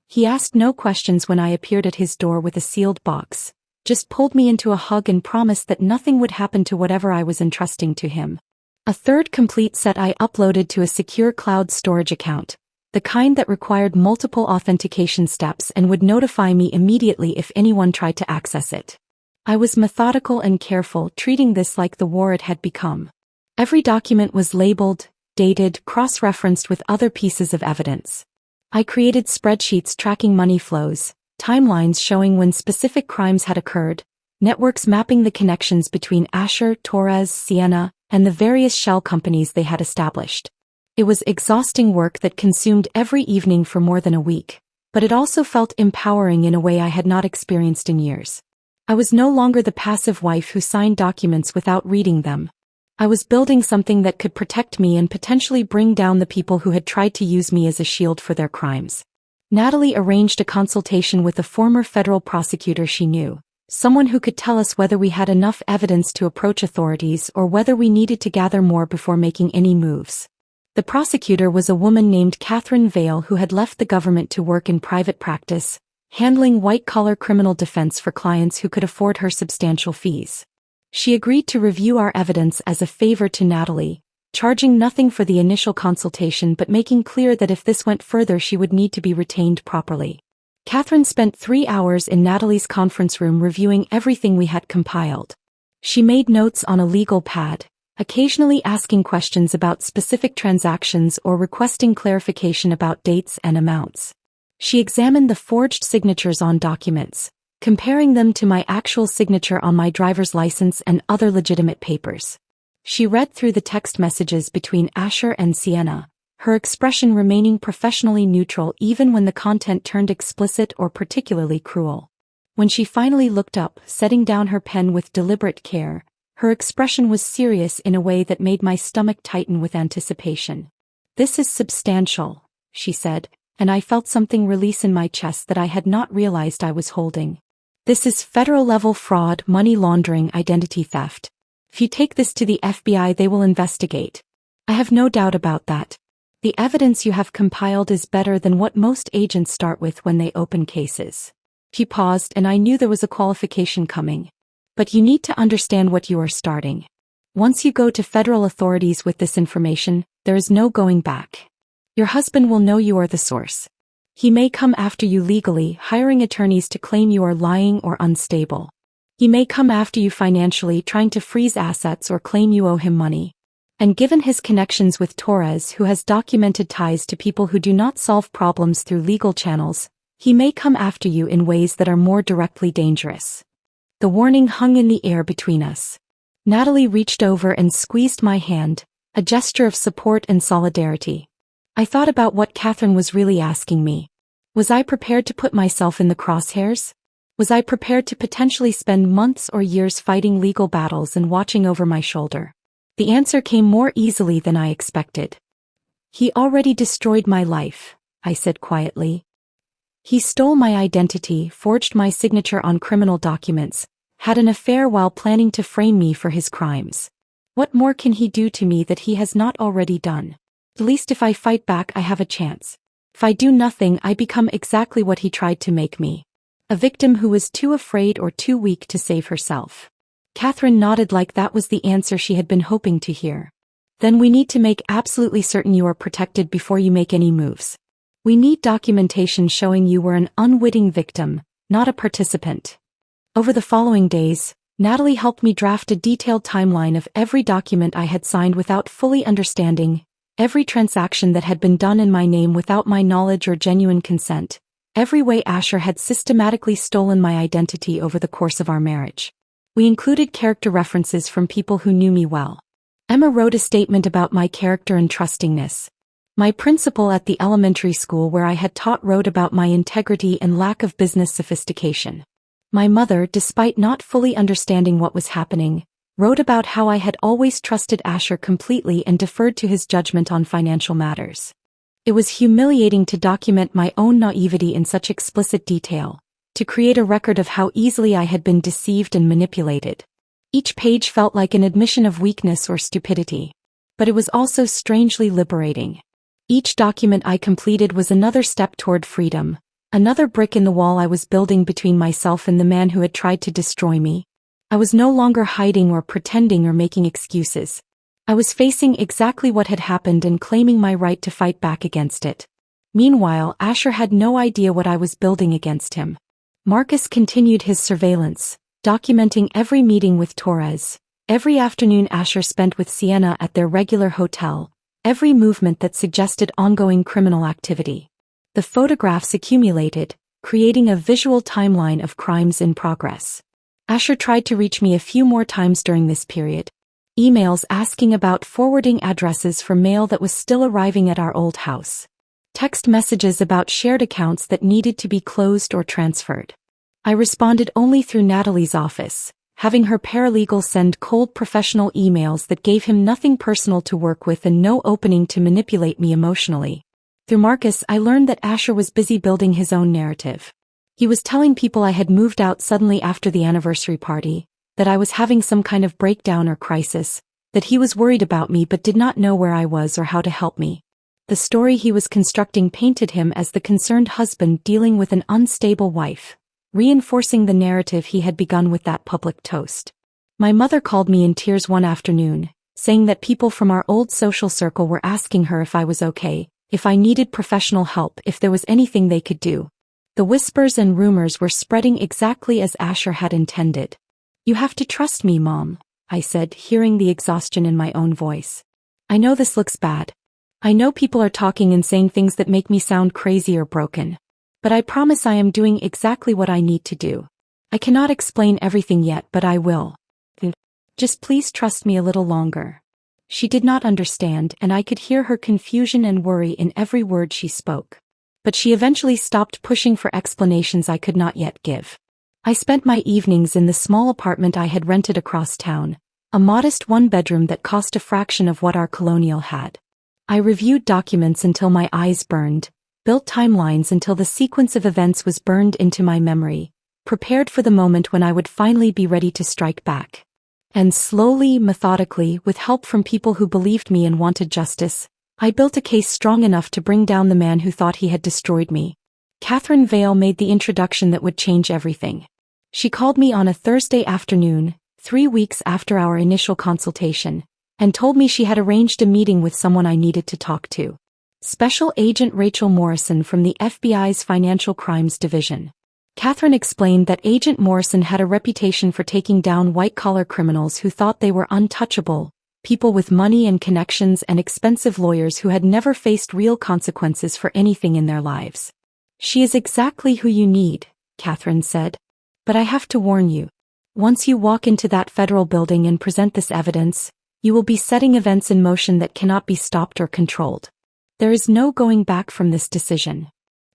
He asked no questions when I appeared at his door with a sealed box, just pulled me into a hug and promised that nothing would happen to whatever I was entrusting to him. A third complete set I uploaded to a secure cloud storage account, the kind that required multiple authentication steps and would notify me immediately if anyone tried to access it. I was methodical and careful, treating this like the war it had become. Every document was labeled, dated, cross-referenced with other pieces of evidence. I created spreadsheets tracking money flows, timelines showing when specific crimes had occurred, networks mapping the connections between Asher, Torres, Sienna, and the various shell companies they had established. It was exhausting work that consumed every evening for more than a week, but it also felt empowering in a way I had not experienced in years. I was no longer the passive wife who signed documents without reading them. I was building something that could protect me and potentially bring down the people who had tried to use me as a shield for their crimes. Natalie arranged a consultation with a former federal prosecutor she knew, someone who could tell us whether we had enough evidence to approach authorities or whether we needed to gather more before making any moves. The prosecutor was a woman named Catherine Vale who had left the government to work in private practice, handling white-collar criminal defense for clients who could afford her substantial fees. She agreed to review our evidence as a favor to Natalie, charging nothing for the initial consultation but making clear that if this went further she would need to be retained properly. Catherine spent 3 hours in Natalie's conference room reviewing everything we had compiled. She made notes on a legal pad, occasionally asking questions about specific transactions or requesting clarification about dates and amounts. She examined the forged signatures on documents, comparing them to my actual signature on my driver's license and other legitimate papers. She read through the text messages between Asher and Sienna, her expression remaining professionally neutral even when the content turned explicit or particularly cruel. When she finally looked up, setting down her pen with deliberate care, her expression was serious in a way that made my stomach tighten with anticipation. "This is substantial," she said, and I felt something release in my chest that I had not realized I was holding. "This is federal-level fraud, money laundering, identity theft. If you take this to the FBI, they will investigate. I have no doubt about that. The evidence you have compiled is better than what most agents start with when they open cases." She paused and I knew there was a qualification coming. "But you need to understand what you are starting. Once you go to federal authorities with this information, there is no going back. Your husband will know you are the source. He may come after you legally, hiring attorneys to claim you are lying or unstable. He may come after you financially, trying to freeze assets or claim you owe him money. And given his connections with Torres, who has documented ties to people who do not solve problems through legal channels, he may come after you in ways that are more directly dangerous." The warning hung in the air between us. Natalie reached over and squeezed my hand, a gesture of support and solidarity. I thought about what Catherine was really asking me. Was I prepared to put myself in the crosshairs? Was I prepared to potentially spend months or years fighting legal battles and watching over my shoulder? The answer came more easily than I expected. He already destroyed my life, I said quietly. He stole my identity, forged my signature on criminal documents, had an affair while planning to frame me for his crimes. What more can he do to me that he has not already done? At least if I fight back, I have a chance. If I do nothing, I become exactly what he tried to make me. A victim who was too afraid or too weak to save herself. Catherine nodded like that was the answer she had been hoping to hear. Then we need to make absolutely certain you are protected before you make any moves. We need documentation showing you were an unwitting victim, not a participant. Over the following days, Natalie helped me draft a detailed timeline of every document I had signed without fully understanding, every transaction that had been done in my name without my knowledge or genuine consent, every way Asher had systematically stolen my identity over the course of our marriage. We included character references from people who knew me well. Emma wrote a statement about my character and trustingness. My principal at the elementary school where I had taught wrote about my integrity and lack of business sophistication. My mother, despite not fully understanding what was happening, wrote about how I had always trusted Asher completely and deferred to his judgment on financial matters. It was humiliating to document my own naivety in such explicit detail, to create a record of how easily I had been deceived and manipulated. Each page felt like an admission of weakness or stupidity. But it was also strangely liberating. Each document I completed was another step toward freedom, another brick in the wall I was building between myself and the man who had tried to destroy me. I was no longer hiding or pretending or making excuses. I was facing exactly what had happened and claiming my right to fight back against it. Meanwhile, Asher had no idea what I was building against him. Marcus continued his surveillance, documenting every meeting with Torres, every afternoon Asher spent with Sienna at their regular hotel, every movement that suggested ongoing criminal activity. The photographs accumulated, creating a visual timeline of crimes in progress. Asher tried to reach me a few more times during this period. Emails asking about forwarding addresses for mail that was still arriving at our old house. Text messages about shared accounts that needed to be closed or transferred. I responded only through Natalie's office, having her paralegal send cold professional emails that gave him nothing personal to work with and no opening to manipulate me emotionally. Through Marcus, I learned that Asher was busy building his own narrative. He was telling people I had moved out suddenly after the anniversary party, that I was having some kind of breakdown or crisis, that he was worried about me but did not know where I was or how to help me. The story he was constructing painted him as the concerned husband dealing with an unstable wife, reinforcing the narrative he had begun with that public toast. My mother called me in tears one afternoon, saying that people from our old social circle were asking her if I was okay, if I needed professional help, if there was anything they could do. The whispers and rumors were spreading exactly as Asher had intended. "You have to trust me, Mom," I said, hearing the exhaustion in my own voice. "I know this looks bad. I know people are talking and saying things that make me sound crazy or broken. But I promise I am doing exactly what I need to do. I cannot explain everything yet, but I will. Just please trust me a little longer." She did not understand, and I could hear her confusion and worry in every word she spoke. But she eventually stopped pushing for explanations I could not yet give. I spent my evenings in the small apartment I had rented across town, a modest one-bedroom that cost a fraction of what our colonial had. I reviewed documents until my eyes burned, built timelines until the sequence of events was burned into my memory, prepared for the moment when I would finally be ready to strike back. And slowly, methodically, with help from people who believed me and wanted justice, I built a case strong enough to bring down the man who thought he had destroyed me. Catherine Vale made the introduction that would change everything. She called me on a Thursday afternoon, 3 weeks after our initial consultation, and told me she had arranged a meeting with someone I needed to talk to. Special Agent Rachel Morrison from the FBI's Financial Crimes Division. Catherine explained that Agent Morrison had a reputation for taking down white-collar criminals who thought they were untouchable, people with money and connections and expensive lawyers who had never faced real consequences for anything in their lives. "She is exactly who you need," Catherine said. "But I have to warn you. Once you walk into that federal building and present this evidence, You will be setting events in motion that cannot be stopped or controlled. There is no going back from this decision.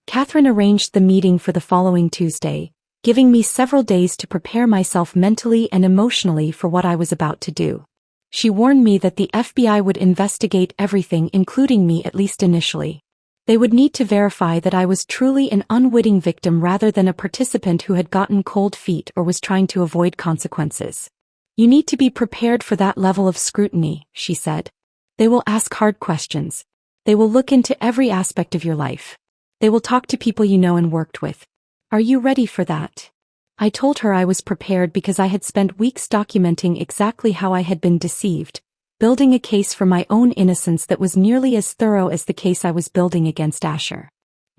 Catherine arranged the meeting for the following Tuesday, giving me several days to prepare myself mentally and emotionally for what I was about to do. She warned me that the FBI would investigate everything, including me, at least initially. They would need to verify that I was truly an unwitting victim rather than a participant who had gotten cold feet or was trying to avoid consequences. You need to be prepared for that level of scrutiny, she said. They will ask hard questions. They will look into every aspect of your life. They will talk to people you know and worked with. Are you ready for that? I told her I was prepared because I had spent weeks documenting exactly how I had been deceived, building a case for my own innocence that was nearly as thorough as the case I was building against Asher.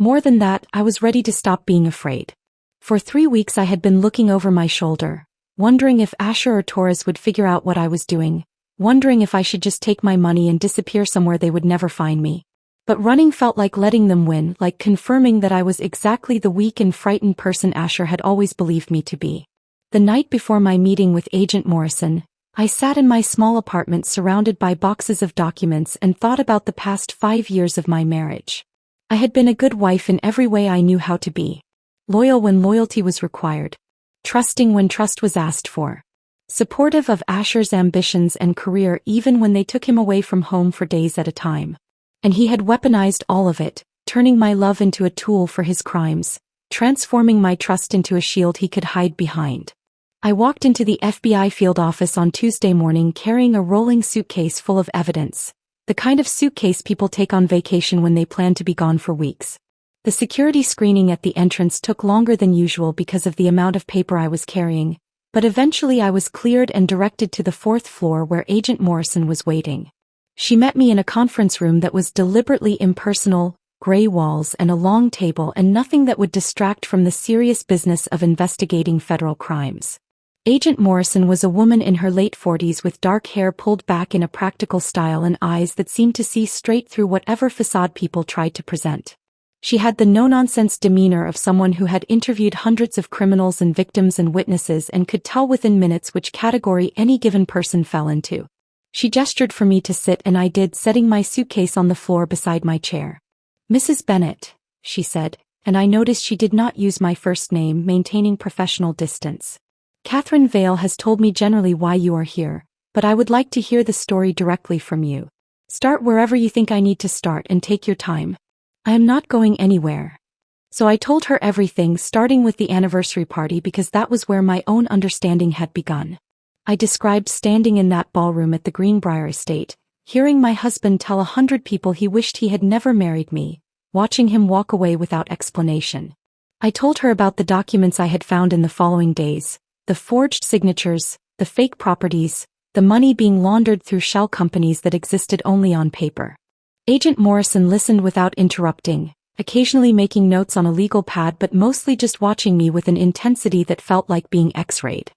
More than that, I was ready to stop being afraid. For 3 weeks I had been looking over my shoulder, wondering if Asher or Torres would figure out what I was doing, wondering if I should just take my money and disappear somewhere they would never find me. But running felt like letting them win, like confirming that I was exactly the weak and frightened person Asher had always believed me to be. The night before my meeting with Agent Morrison, I sat in my small apartment surrounded by boxes of documents and thought about the past 5 years of my marriage. I had been a good wife in every way I knew how to be. Loyal when loyalty was required. Trusting when trust was asked for. Supportive of Asher's ambitions and career even when they took him away from home for days at a time. And he had weaponized all of it, turning my love into a tool for his crimes, transforming my trust into a shield he could hide behind. I walked into the FBI field office on Tuesday morning carrying a rolling suitcase full of evidence, the kind of suitcase people take on vacation when they plan to be gone for weeks. The security screening at the entrance took longer than usual because of the amount of paper I was carrying, but eventually I was cleared and directed to the 4th floor where Agent Morrison was waiting. She met me in a conference room that was deliberately impersonal, gray walls and a long table and nothing that would distract from the serious business of investigating federal crimes. Agent Morrison was a woman in her late 40s with dark hair pulled back in a practical style and eyes that seemed to see straight through whatever facade people tried to present. She had the no-nonsense demeanor of someone who had interviewed hundreds of criminals and victims and witnesses and could tell within minutes which category any given person fell into. She gestured for me to sit and I did, setting my suitcase on the floor beside my chair. "Mrs. Bennett," she said, and I noticed she did not use my first name, maintaining professional distance. "Catherine Vale has told me generally why you are here, but I would like to hear the story directly from you. Start wherever you think I need to start and take your time. I am not going anywhere." So I told her everything, starting with the anniversary party because that was where my own understanding had begun. I described standing in that ballroom at the Greenbrier estate, hearing my husband tell 100 people he wished he had never married me, watching him walk away without explanation. I told her about the documents I had found in the following days, the forged signatures, the fake properties, the money being laundered through shell companies that existed only on paper. Agent Morrison listened without interrupting, occasionally making notes on a legal pad but mostly just watching me with an intensity that felt like being X-rayed.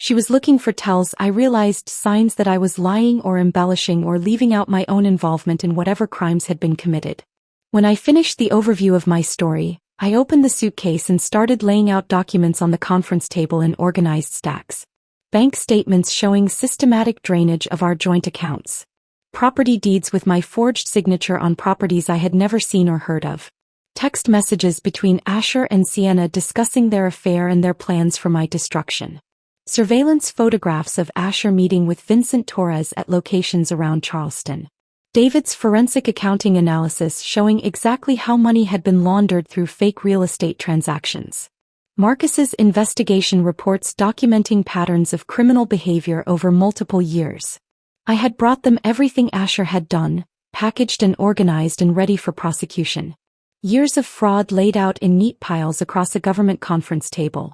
She was looking for tells, I realized, signs that I was lying or embellishing or leaving out my own involvement in whatever crimes had been committed. When I finished the overview of my story, I opened the suitcase and started laying out documents on the conference table in organized stacks. Bank statements showing systematic drainage of our joint accounts. Property deeds with my forged signature on properties I had never seen or heard of. Text messages between Asher and Sienna discussing their affair and their plans for my destruction. Surveillance photographs of Asher meeting with Vincent Torres at locations around Charleston. David's forensic accounting analysis showing exactly how money had been laundered through fake real estate transactions. Marcus's investigation reports documenting patterns of criminal behavior over multiple years. I had brought them everything Asher had done, packaged and organized and ready for prosecution. Years of fraud laid out in neat piles across a government conference table.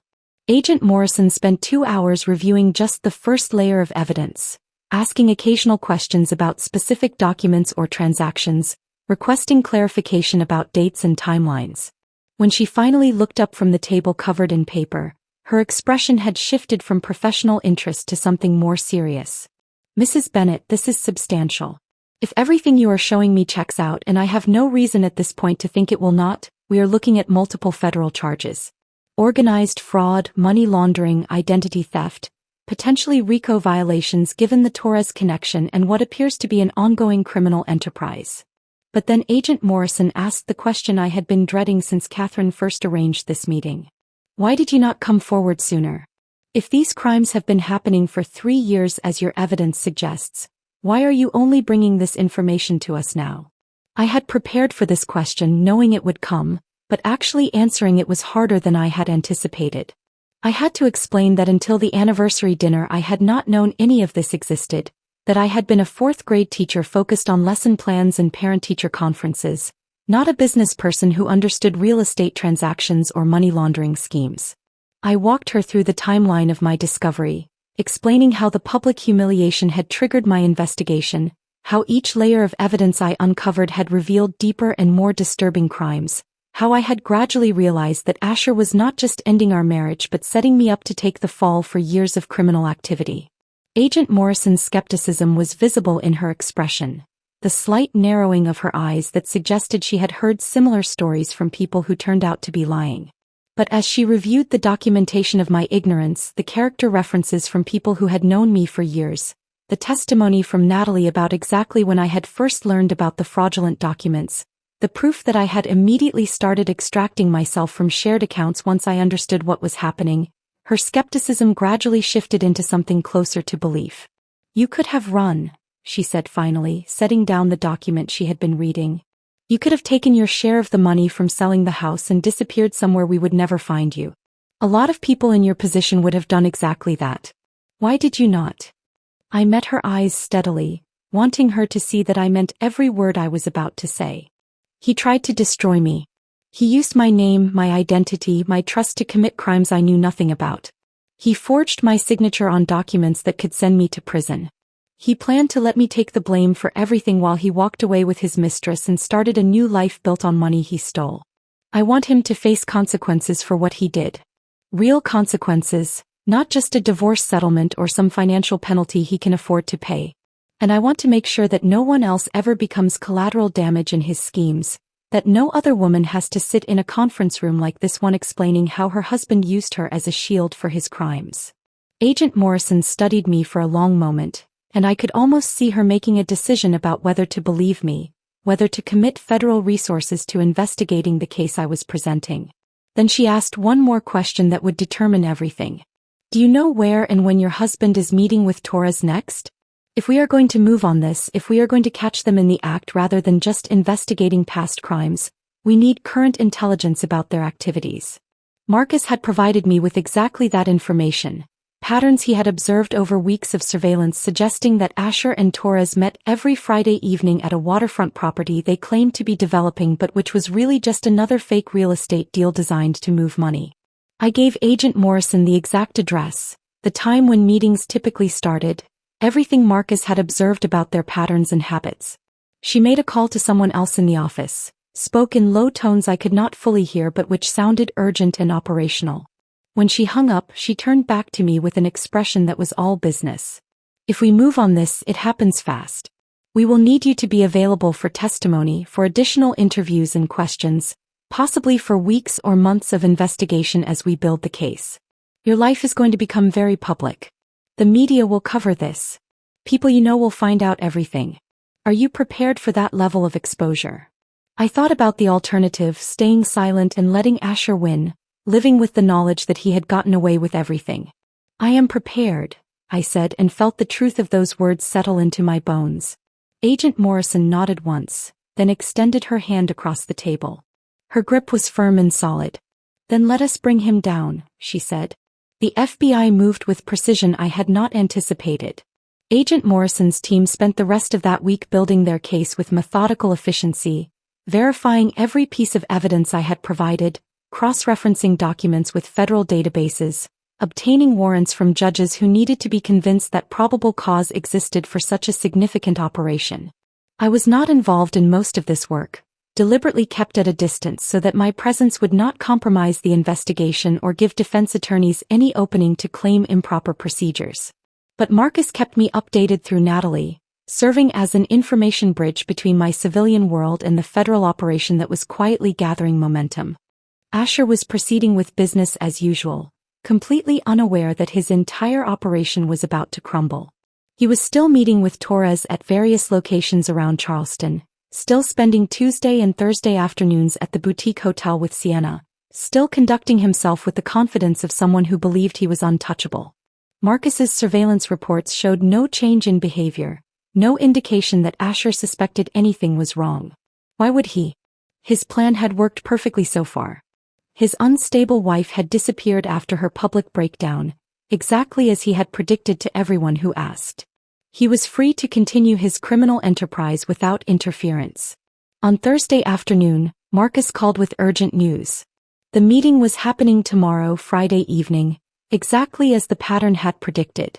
Agent Morrison spent 2 hours reviewing just the first layer of evidence, asking occasional questions about specific documents or transactions, requesting clarification about dates and timelines. When she finally looked up from the table covered in paper, her expression had shifted from professional interest to something more serious. "Mrs. Bennett, this is substantial. If everything you are showing me checks out, and I have no reason at this point to think it will not, we are looking at multiple federal charges. Organized fraud, money laundering, identity theft, potentially RICO violations given the Torres connection and what appears to be an ongoing criminal enterprise. But then Agent Morrison asked the question I had been dreading since Catherine first arranged this meeting. Why did you not come forward sooner? If these crimes have been happening for 3 years as your evidence suggests, why are you only bringing this information to us now? I had prepared for this question knowing it would come, but actually answering it was harder than I had anticipated. I had to explain that until the anniversary dinner I had not known any of this existed, that I had been a 4th grade teacher focused on lesson plans and parent-teacher conferences, not a business person who understood real estate transactions or money laundering schemes. I walked her through the timeline of my discovery, explaining how the public humiliation had triggered my investigation, how each layer of evidence I uncovered had revealed deeper and more disturbing crimes, how I had gradually realized that Asher was not just ending our marriage but setting me up to take the fall for years of criminal activity. Agent Morrison's skepticism was visible in her expression, the slight narrowing of her eyes that suggested she had heard similar stories from people who turned out to be lying. But as she reviewed the documentation of my ignorance, the character references from people who had known me for years, the testimony from Natalie about exactly when I had first learned about the fraudulent documents, the proof that I had immediately started extracting myself from shared accounts once I understood what was happening, her skepticism gradually shifted into something closer to belief. You could have run, she said finally, setting down the document she had been reading. You could have taken your share of the money from selling the house and disappeared somewhere we would never find you. A lot of people in your position would have done exactly that. Why did you not? I met her eyes steadily, wanting her to see that I meant every word I was about to say. He tried to destroy me. He used my name, my identity, my trust to commit crimes I knew nothing about. He forged my signature on documents that could send me to prison. He planned to let me take the blame for everything while he walked away with his mistress and started a new life built on money he stole. I want him to face consequences for what he did. Real consequences, not just a divorce settlement or some financial penalty he can afford to pay. And I want to make sure that no one else ever becomes collateral damage in his schemes, that no other woman has to sit in a conference room like this one explaining how her husband used her as a shield for his crimes. Agent Morrison studied me for a long moment, and I could almost see her making a decision about whether to believe me, whether to commit federal resources to investigating the case I was presenting. Then she asked one more question that would determine everything. Do you know where and when your husband is meeting with Torres next? If we are going to move on this, if we are going to catch them in the act rather than just investigating past crimes, we need current intelligence about their activities. Marcus had provided me with exactly that information, patterns he had observed over weeks of surveillance suggesting that Asher and Torres met every Friday evening at a waterfront property they claimed to be developing but which was really just another fake real estate deal designed to move money. I gave Agent Morrison the exact address, the time when meetings typically started, everything Marcus had observed about their patterns and habits. She made a call to someone else in the office, spoke in low tones I could not fully hear but which sounded urgent and operational. When she hung up, she turned back to me with an expression that was all business. If we move on this, it happens fast. We will need you to be available for testimony, for additional interviews and questions, possibly for weeks or months of investigation as we build the case. Your life is going to become very public. The media will cover this. People you know will find out everything. Are you prepared for that level of exposure? I thought about the alternative, staying silent and letting Asher win, living with the knowledge that he had gotten away with everything. I am prepared, I said, and felt the truth of those words settle into my bones. Agent Morrison nodded once, then extended her hand across the table. Her grip was firm and solid. Then let us bring him down, she said. The FBI moved with precision I had not anticipated. Agent Morrison's team spent the rest of that week building their case with methodical efficiency, verifying every piece of evidence I had provided, cross-referencing documents with federal databases, obtaining warrants from judges who needed to be convinced that probable cause existed for such a significant operation. I was not involved in most of this work, deliberately kept at a distance so that my presence would not compromise the investigation or give defense attorneys any opening to claim improper procedures. But Marcus kept me updated through Natalie, serving as an information bridge between my civilian world and the federal operation that was quietly gathering momentum. Asher was proceeding with business as usual, completely unaware that his entire operation was about to crumble. He was still meeting with Torres at various locations around Charleston, still spending Tuesday and Thursday afternoons at the boutique hotel with Sienna, still conducting himself with the confidence of someone who believed he was untouchable. Marcus's surveillance reports showed no change in behavior, no indication that Asher suspected anything was wrong. Why would he? His plan had worked perfectly so far. His unstable wife had disappeared after her public breakdown, exactly as he had predicted to everyone who asked. He was free to continue his criminal enterprise without interference. On Thursday afternoon, Marcus called with urgent news. The meeting was happening tomorrow, Friday evening, exactly as the pattern had predicted.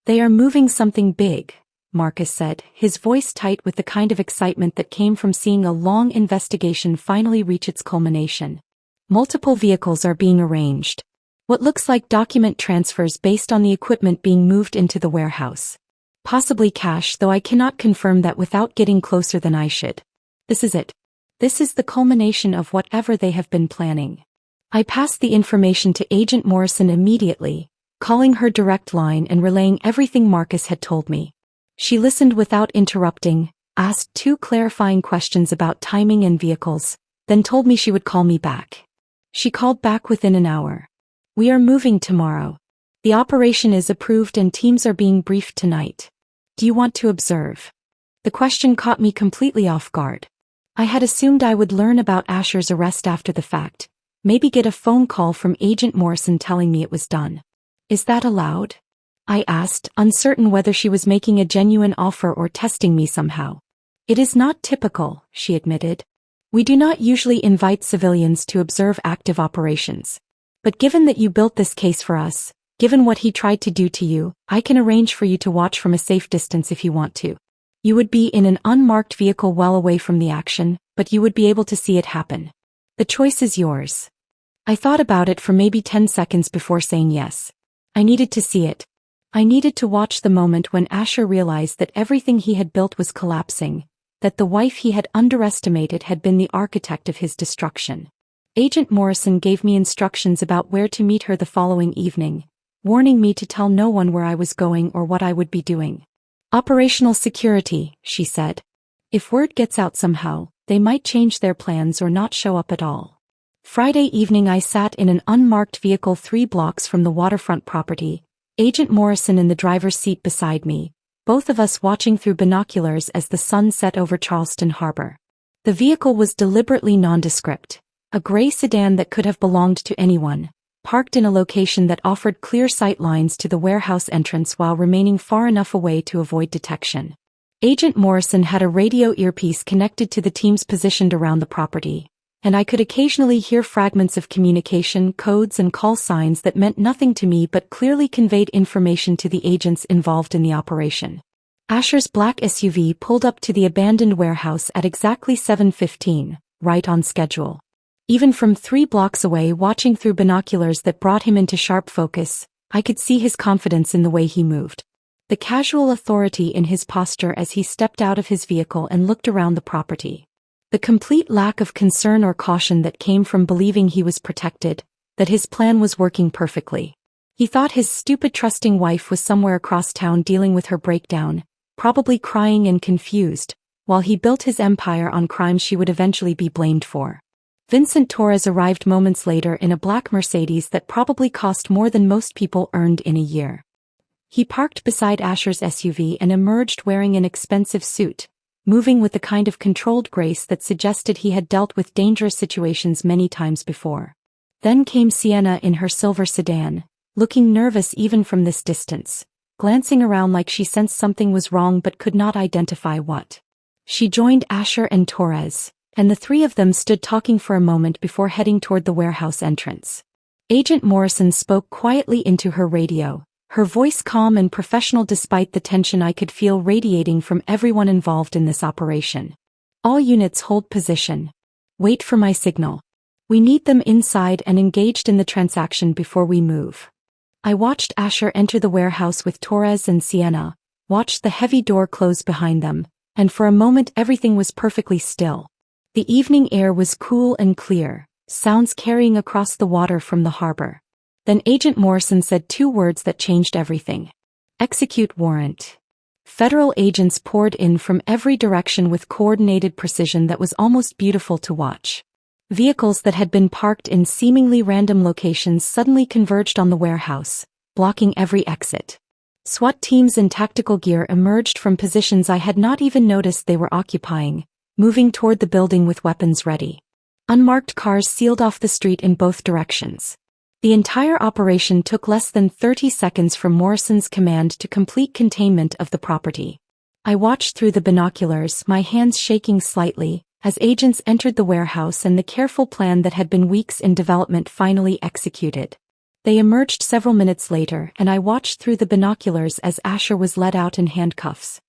"They are moving something big," Marcus said, his voice tight with the kind of excitement that came from seeing a long investigation finally reach its culmination. "Multiple vehicles are being arranged. What looks like document transfers based on the equipment being moved into the warehouse. Possibly cash, though I cannot confirm that without getting closer than I should. This is it. This is the culmination of whatever they have been planning." I passed the information to Agent Morrison immediately, calling her direct line and relaying everything Marcus had told me. She listened without interrupting, asked 2 clarifying questions about timing and vehicles, then told me she would call me back. She called back within an hour. "We are moving tomorrow. The operation is approved and teams are being briefed tonight. Do you want to observe?" The question caught me completely off guard. I had assumed I would learn about Asher's arrest after the fact, maybe get a phone call from Agent Morrison telling me it was done. "Is that allowed?" I asked, uncertain whether she was making a genuine offer or testing me somehow. "It is not typical," she admitted. "We do not usually invite civilians to observe active operations. But given that you built this case for us, given what he tried to do to you, I can arrange for you to watch from a safe distance if you want to. You would be in an unmarked vehicle well away from the action, but you would be able to see it happen. The choice is yours." I thought about it for maybe 10 seconds before saying yes. I needed to see it. I needed to watch the moment when Asher realized that everything he had built was collapsing, that the wife he had underestimated had been the architect of his destruction. Agent Morrison gave me instructions about where to meet her the following evening, warning me to tell no one where I was going or what I would be doing. "Operational security," she said. "If word gets out somehow, they might change their plans or not show up at all." Friday evening I sat in an unmarked vehicle 3 blocks from the waterfront property, Agent Morrison in the driver's seat beside me, both of us watching through binoculars as the sun set over Charleston Harbor. The vehicle was deliberately nondescript, a gray sedan that could have belonged to anyone, parked in a location that offered clear sight lines to the warehouse entrance while remaining far enough away to avoid detection. Agent Morrison had a radio earpiece connected to the teams positioned around the property, and I could occasionally hear fragments of communication, codes and call signs that meant nothing to me but clearly conveyed information to the agents involved in the operation. Asher's black SUV pulled up to the abandoned warehouse at exactly 7:15, right on schedule. Even from 3 blocks away, watching through binoculars that brought him into sharp focus, I could see his confidence in the way he moved. The casual authority in his posture as he stepped out of his vehicle and looked around the property. The complete lack of concern or caution that came from believing he was protected, that his plan was working perfectly. He thought his stupid trusting wife was somewhere across town dealing with her breakdown, probably crying and confused, while he built his empire on crimes she would eventually be blamed for. Vincent Torres arrived moments later in a black Mercedes that probably cost more than most people earned in a year. He parked beside Asher's SUV and emerged wearing an expensive suit, moving with the kind of controlled grace that suggested he had dealt with dangerous situations many times before. Then came Sienna in her silver sedan, looking nervous even from this distance, glancing around like she sensed something was wrong but could not identify what. She joined Asher and Torres, and the 3 of them stood talking for a moment before heading toward the warehouse entrance. Agent Morrison spoke quietly into her radio, her voice calm and professional despite the tension I could feel radiating from everyone involved in this operation. "All units hold position. Wait for my signal. We need them inside and engaged in the transaction before we move." I watched Asher enter the warehouse with Torres and Sienna, watched the heavy door close behind them, and for a moment everything was perfectly still. The evening air was cool and clear, sounds carrying across the water from the harbor. Then Agent Morrison said two words that changed everything. Execute warrant. Federal agents poured in from every direction with coordinated precision that was almost beautiful to watch. Vehicles that had been parked in seemingly random locations suddenly converged on the warehouse, blocking every exit. SWAT teams in tactical gear emerged from positions I had not even noticed they were occupying, moving toward the building with weapons ready. Unmarked cars sealed off the street in both directions. The entire operation took less than 30 seconds from Morrison's command to complete containment of the property. I watched through the binoculars, my hands shaking slightly, as agents entered the warehouse and the careful plan that had been weeks in development finally executed. They emerged several minutes later, and I watched through the binoculars as Asher was led out in handcuffs.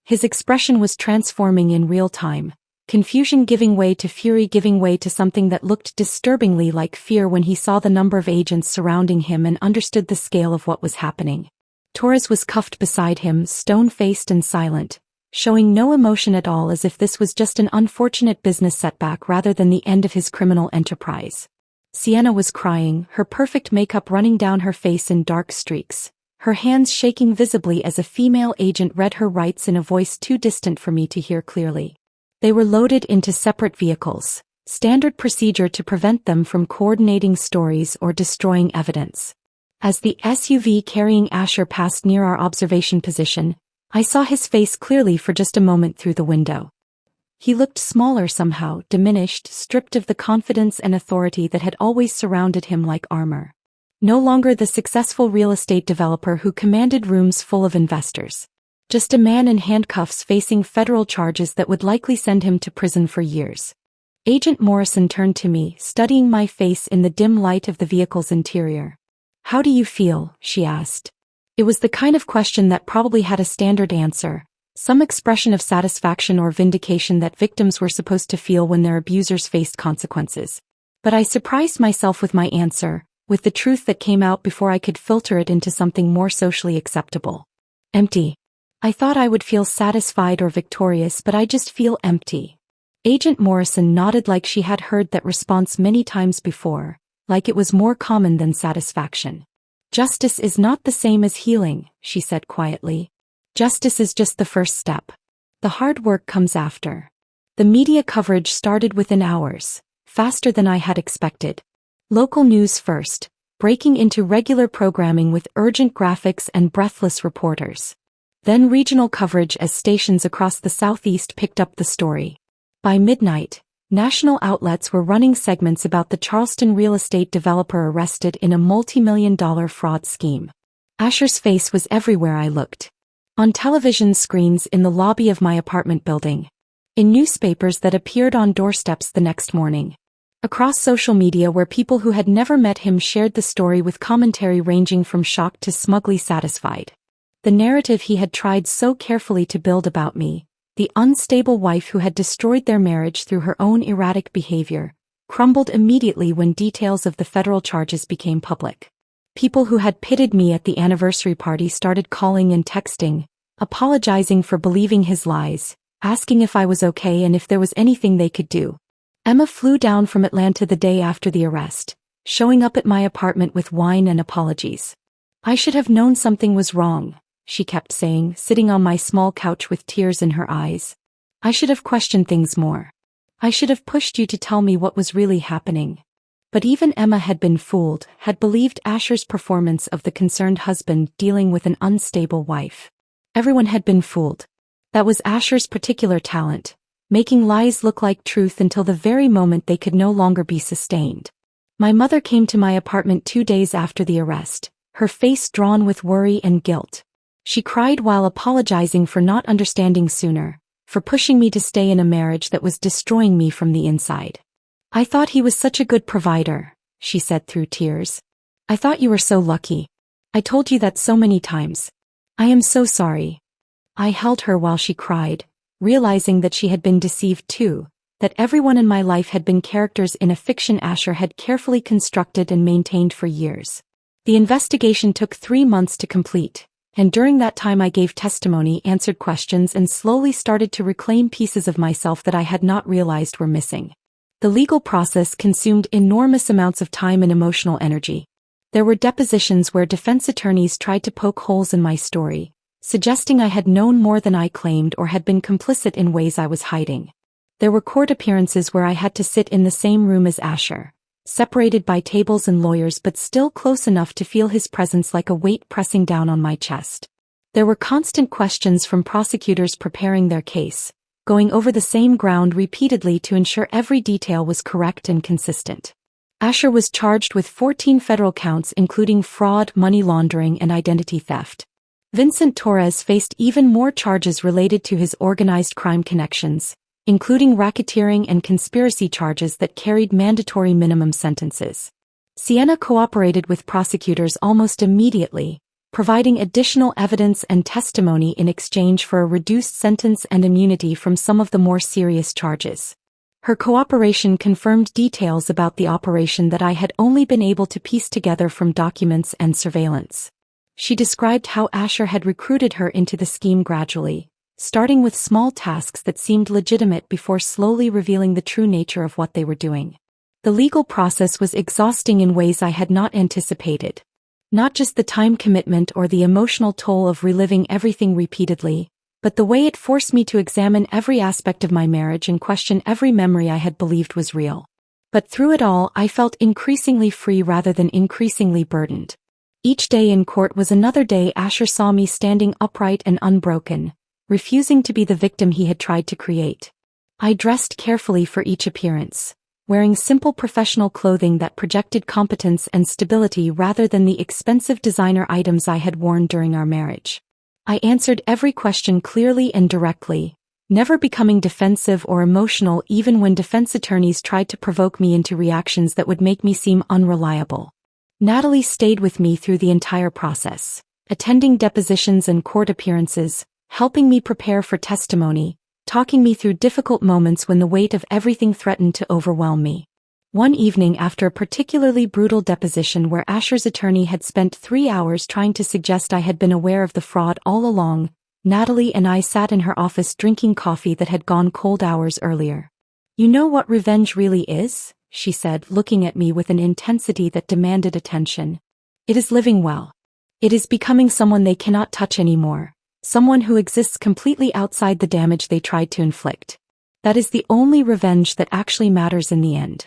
His expression was transforming in real time, confusion giving way to fury, giving way to something that looked disturbingly like fear when he saw the number of agents surrounding him and understood the scale of what was happening. Torres was cuffed beside him, stone-faced and silent, showing no emotion at all, as if this was just an unfortunate business setback rather than the end of his criminal enterprise. Sienna was crying, her perfect makeup running down her face in dark streaks, her hands shaking visibly as a female agent read her rights in a voice too distant for me to hear clearly. They were loaded into separate vehicles, standard procedure to prevent them from coordinating stories or destroying evidence. As the SUV carrying Asher passed near our observation position, I saw his face clearly for just a moment through the window. He looked smaller somehow, diminished, stripped of the confidence and authority that had always surrounded him like armor. No longer the successful real estate developer who commanded rooms full of investors. Just a man in handcuffs facing federal charges that would likely send him to prison for years. Agent Morrison turned to me, studying my face in the dim light of the vehicle's interior. "How do you feel?" she asked. It was the kind of question that probably had a standard answer, some expression of satisfaction or vindication that victims were supposed to feel when their abusers faced consequences. But I surprised myself with my answer, with the truth that came out before I could filter it into something more socially acceptable. Empty. I thought I would feel satisfied or victorious, but I just feel empty. Agent Morrison nodded like she had heard that response many times before, like it was more common than satisfaction. "Justice is not the same as healing," she said quietly. "Justice is just the first step. The hard work comes after." The media coverage started within hours, faster than I had expected. Local news first, breaking into regular programming with urgent graphics and breathless reporters. Then regional coverage as stations across the Southeast picked up the story. By midnight, national outlets were running segments about the Charleston real estate developer arrested in a multi-million-dollar fraud scheme. Asher's face was everywhere I looked. On television screens in the lobby of my apartment building. In newspapers that appeared on doorsteps the next morning. Across social media where people who had never met him shared the story with commentary ranging from shocked to smugly satisfied. The narrative he had tried so carefully to build about me, the unstable wife who had destroyed their marriage through her own erratic behavior, crumbled immediately when details of the federal charges became public. People who had pitied me at the anniversary party started calling and texting, apologizing for believing his lies, asking if I was okay and if there was anything they could do. Emma flew down from Atlanta the day after the arrest, showing up at my apartment with wine and apologies. "I should have known something was wrong," she kept saying, sitting on my small couch with tears in her eyes. "I should have questioned things more. I should have pushed you to tell me what was really happening." But even Emma had been fooled, had believed Asher's performance of the concerned husband dealing with an unstable wife. Everyone had been fooled. That was Asher's particular talent, making lies look like truth until the very moment they could no longer be sustained. My mother came to my apartment 2 days after the arrest, her face drawn with worry and guilt. She cried while apologizing for not understanding sooner, for pushing me to stay in a marriage that was destroying me from the inside. "I thought he was such a good provider," she said through tears. "I thought you were so lucky. I told you that so many times. I am so sorry." I held her while she cried, realizing that she had been deceived too, that everyone in my life had been characters in a fiction Asher had carefully constructed and maintained for years. The investigation took 3 months to complete, and during that time I gave testimony, answered questions, and slowly started to reclaim pieces of myself that I had not realized were missing. The legal process consumed enormous amounts of time and emotional energy. There were depositions where defense attorneys tried to poke holes in my story, suggesting I had known more than I claimed or had been complicit in ways I was hiding. There were court appearances where I had to sit in the same room as Asher, separated by tables and lawyers but still close enough to feel his presence like a weight pressing down on my chest. There were constant questions from prosecutors preparing their case, going over the same ground repeatedly to ensure every detail was correct and consistent. Asher was charged with 14 federal counts including fraud, money laundering, and identity theft. Vincent Torres faced even more charges related to his organized crime connections, including racketeering and conspiracy charges that carried mandatory minimum sentences. Sienna cooperated with prosecutors almost immediately, providing additional evidence and testimony in exchange for a reduced sentence and immunity from some of the more serious charges. Her cooperation confirmed details about the operation that I had only been able to piece together from documents and surveillance. She described how Asher had recruited her into the scheme gradually, starting with small tasks that seemed legitimate before slowly revealing the true nature of what they were doing. The legal process was exhausting in ways I had not anticipated. Not just the time commitment or the emotional toll of reliving everything repeatedly, but the way it forced me to examine every aspect of my marriage and question every memory I had believed was real. But through it all, I felt increasingly free rather than increasingly burdened. Each day in court was another day Asher saw me standing upright and unbroken, refusing to be the victim he had tried to create. I dressed carefully for each appearance, wearing simple professional clothing that projected competence and stability rather than the expensive designer items I had worn during our marriage. I answered every question clearly and directly, never becoming defensive or emotional even when defense attorneys tried to provoke me into reactions that would make me seem unreliable. Natalie stayed with me through the entire process, attending depositions and court appearances, helping me prepare for testimony, talking me through difficult moments when the weight of everything threatened to overwhelm me. One evening after a particularly brutal deposition where Asher's attorney had spent 3 hours trying to suggest I had been aware of the fraud all along, Natalie and I sat in her office drinking coffee that had gone cold hours earlier. "You know what revenge really is?" she said, looking at me with an intensity that demanded attention. "It is living well. It is becoming someone they cannot touch anymore, someone who exists completely outside the damage they tried to inflict. That is the only revenge that actually matters in the end."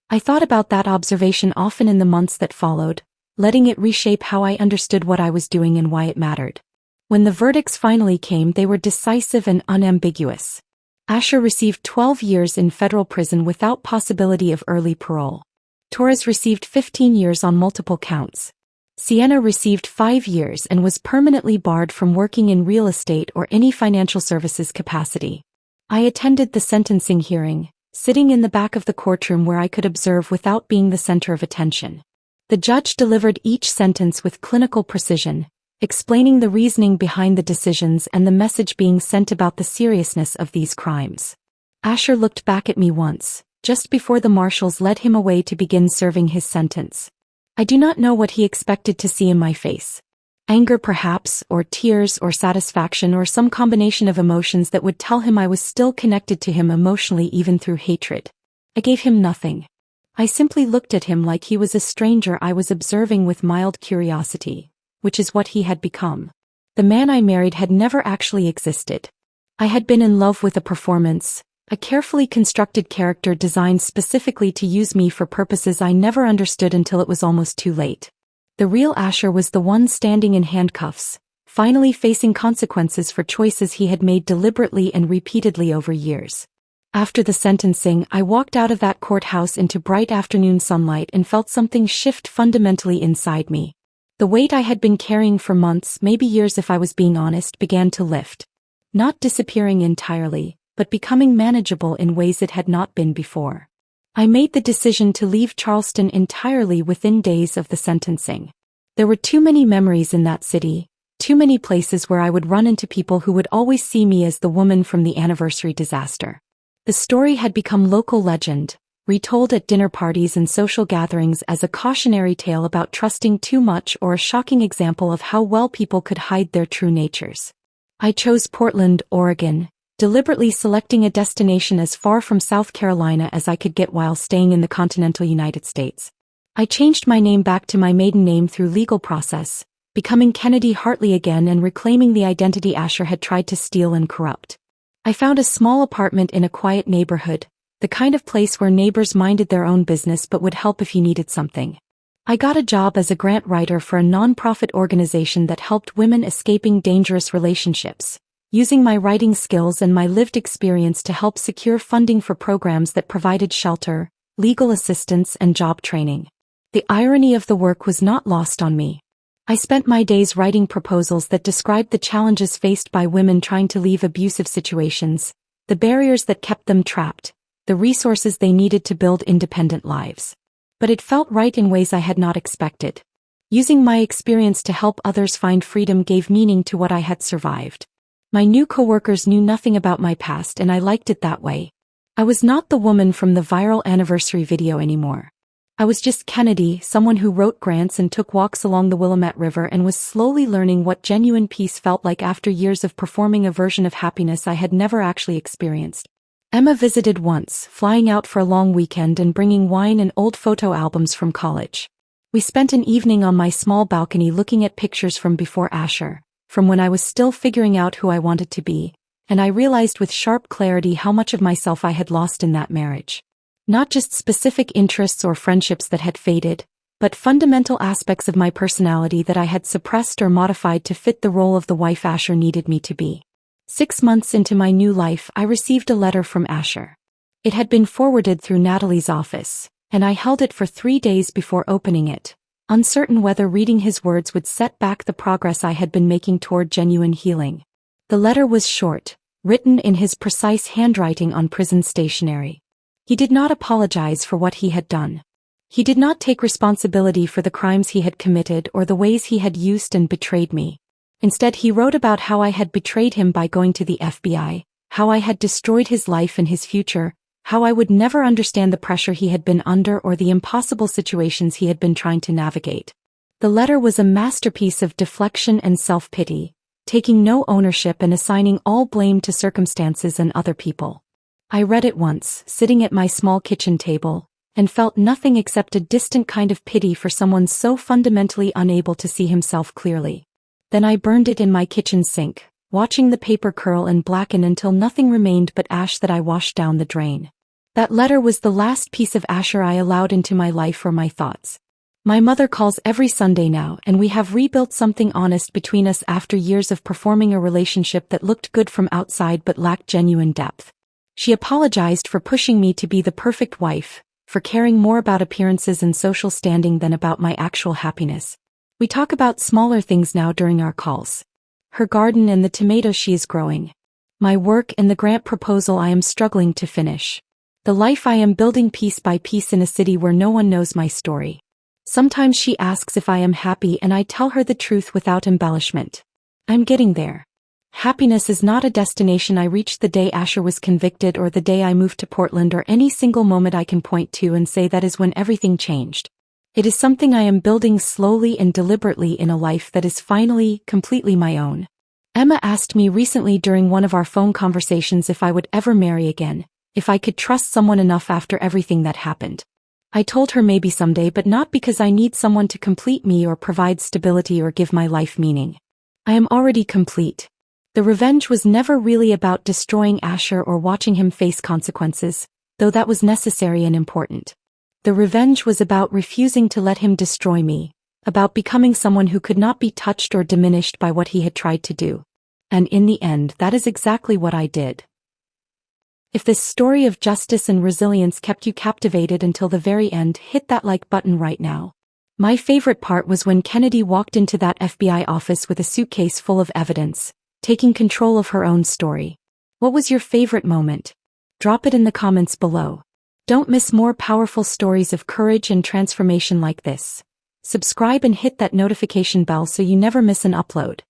I thought about that observation often in the months that followed, letting it reshape how I understood what I was doing and why it mattered. When the verdicts finally came, they were decisive and unambiguous. Asher received 12 years in federal prison without possibility of early parole. Torres received 15 years on multiple counts. Sienna received 5 years and was permanently barred from working in real estate or any financial services capacity. I attended the sentencing hearing, sitting in the back of the courtroom where I could observe without being the center of attention. The judge delivered each sentence with clinical precision, explaining the reasoning behind the decisions and the message being sent about the seriousness of these crimes. Asher looked back at me once, just before the marshals led him away to begin serving his sentence. I do not know what he expected to see in my face. Anger perhaps, or tears, or satisfaction, or some combination of emotions that would tell him I was still connected to him emotionally even through hatred. I gave him nothing. I simply looked at him like he was a stranger I was observing with mild curiosity, which is what he had become. The man I married had never actually existed. I had been in love with a performance, a carefully constructed character designed specifically to use me for purposes I never understood until it was almost too late. The real Asher was the one standing in handcuffs, finally facing consequences for choices he had made deliberately and repeatedly over years. After the sentencing, I walked out of that courthouse into bright afternoon sunlight and felt something shift fundamentally inside me. The weight I had been carrying for months, maybe years if I was being honest, began to lift. Not disappearing entirely, but becoming manageable in ways it had not been before. I made the decision to leave Charleston entirely within days of the sentencing. There were too many memories in that city, too many places where I would run into people who would always see me as the woman from the anniversary disaster. The story had become local legend, retold at dinner parties and social gatherings as a cautionary tale about trusting too much or a shocking example of how well people could hide their true natures. I chose Portland, Oregon, deliberately selecting a destination as far from South Carolina as I could get while staying in the continental United States. I changed my name back to my maiden name through legal process, becoming Kennedy Hartley again and reclaiming the identity Asher had tried to steal and corrupt. I found a small apartment in a quiet neighborhood, the kind of place where neighbors minded their own business but would help if you needed something. I got a job as a grant writer for a non-profit organization that helped women escaping dangerous relationships, using my writing skills and my lived experience to help secure funding for programs that provided shelter, legal assistance, and job training. The irony of the work was not lost on me. I spent my days writing proposals that described the challenges faced by women trying to leave abusive situations, the barriers that kept them trapped, the resources they needed to build independent lives. But it felt right in ways I had not expected. Using my experience to help others find freedom gave meaning to what I had survived. My new coworkers knew nothing about my past and I liked it that way. I was not the woman from the viral anniversary video anymore. I was just Kennedy, someone who wrote grants and took walks along the Willamette River and was slowly learning what genuine peace felt like after years of performing a version of happiness I had never actually experienced. Emma visited once, flying out for a long weekend and bringing wine and old photo albums from college. We spent an evening on my small balcony looking at pictures from before Asher, from when I was still figuring out who I wanted to be, and I realized with sharp clarity how much of myself I had lost in that marriage. Not just specific interests or friendships that had faded, but fundamental aspects of my personality that I had suppressed or modified to fit the role of the wife Asher needed me to be. 6 months into my new life, I received a letter from Asher. It had been forwarded through Natalie's office, and I held it for 3 days before opening it, uncertain whether reading his words would set back the progress I had been making toward genuine healing. The letter was short, written in his precise handwriting on prison stationery. He did not apologize for what he had done. He did not take responsibility for the crimes he had committed or the ways he had used and betrayed me. Instead, he wrote about how I had betrayed him by going to the FBI, how I had destroyed his life and his future, how I would never understand the pressure he had been under or the impossible situations he had been trying to navigate. The letter was a masterpiece of deflection and self-pity, taking no ownership and assigning all blame to circumstances and other people. I read it once, sitting at my small kitchen table, and felt nothing except a distant kind of pity for someone so fundamentally unable to see himself clearly. Then I burned it in my kitchen sink, watching the paper curl and blacken until nothing remained but ash that I washed down the drain. That letter was the last piece of Asher I allowed into my life or my thoughts. My mother calls every Sunday now, and we have rebuilt something honest between us after years of performing a relationship that looked good from outside but lacked genuine depth. She apologized for pushing me to be the perfect wife, for caring more about appearances and social standing than about my actual happiness. We talk about smaller things now during our calls. Her garden and the tomatoes she is growing. My work and the grant proposal I am struggling to finish. The life I am building piece by piece in a city where no one knows my story. Sometimes she asks if I am happy and I tell her the truth without embellishment. I'm getting there. Happiness is not a destination I reached the day Asher was convicted or the day I moved to Portland or any single moment I can point to and say that is when everything changed. It is something I am building slowly and deliberately in a life that is finally, completely my own. Emma asked me recently during one of our phone conversations if I would ever marry again, if I could trust someone enough after everything that happened. I told her maybe someday, but not because I need someone to complete me or provide stability or give my life meaning. I am already complete. The revenge was never really about destroying Asher or watching him face consequences, though that was necessary and important. The revenge was about refusing to let him destroy me, about becoming someone who could not be touched or diminished by what he had tried to do. And in the end, that is exactly what I did. If this story of justice and resilience kept you captivated until the very end, hit that like button right now. My favorite part was when Kennedy walked into that FBI office with a suitcase full of evidence, taking control of her own story. What was your favorite moment? Drop it in the comments below. Don't miss more powerful stories of courage and transformation like this. Subscribe and hit that notification bell so you never miss an upload.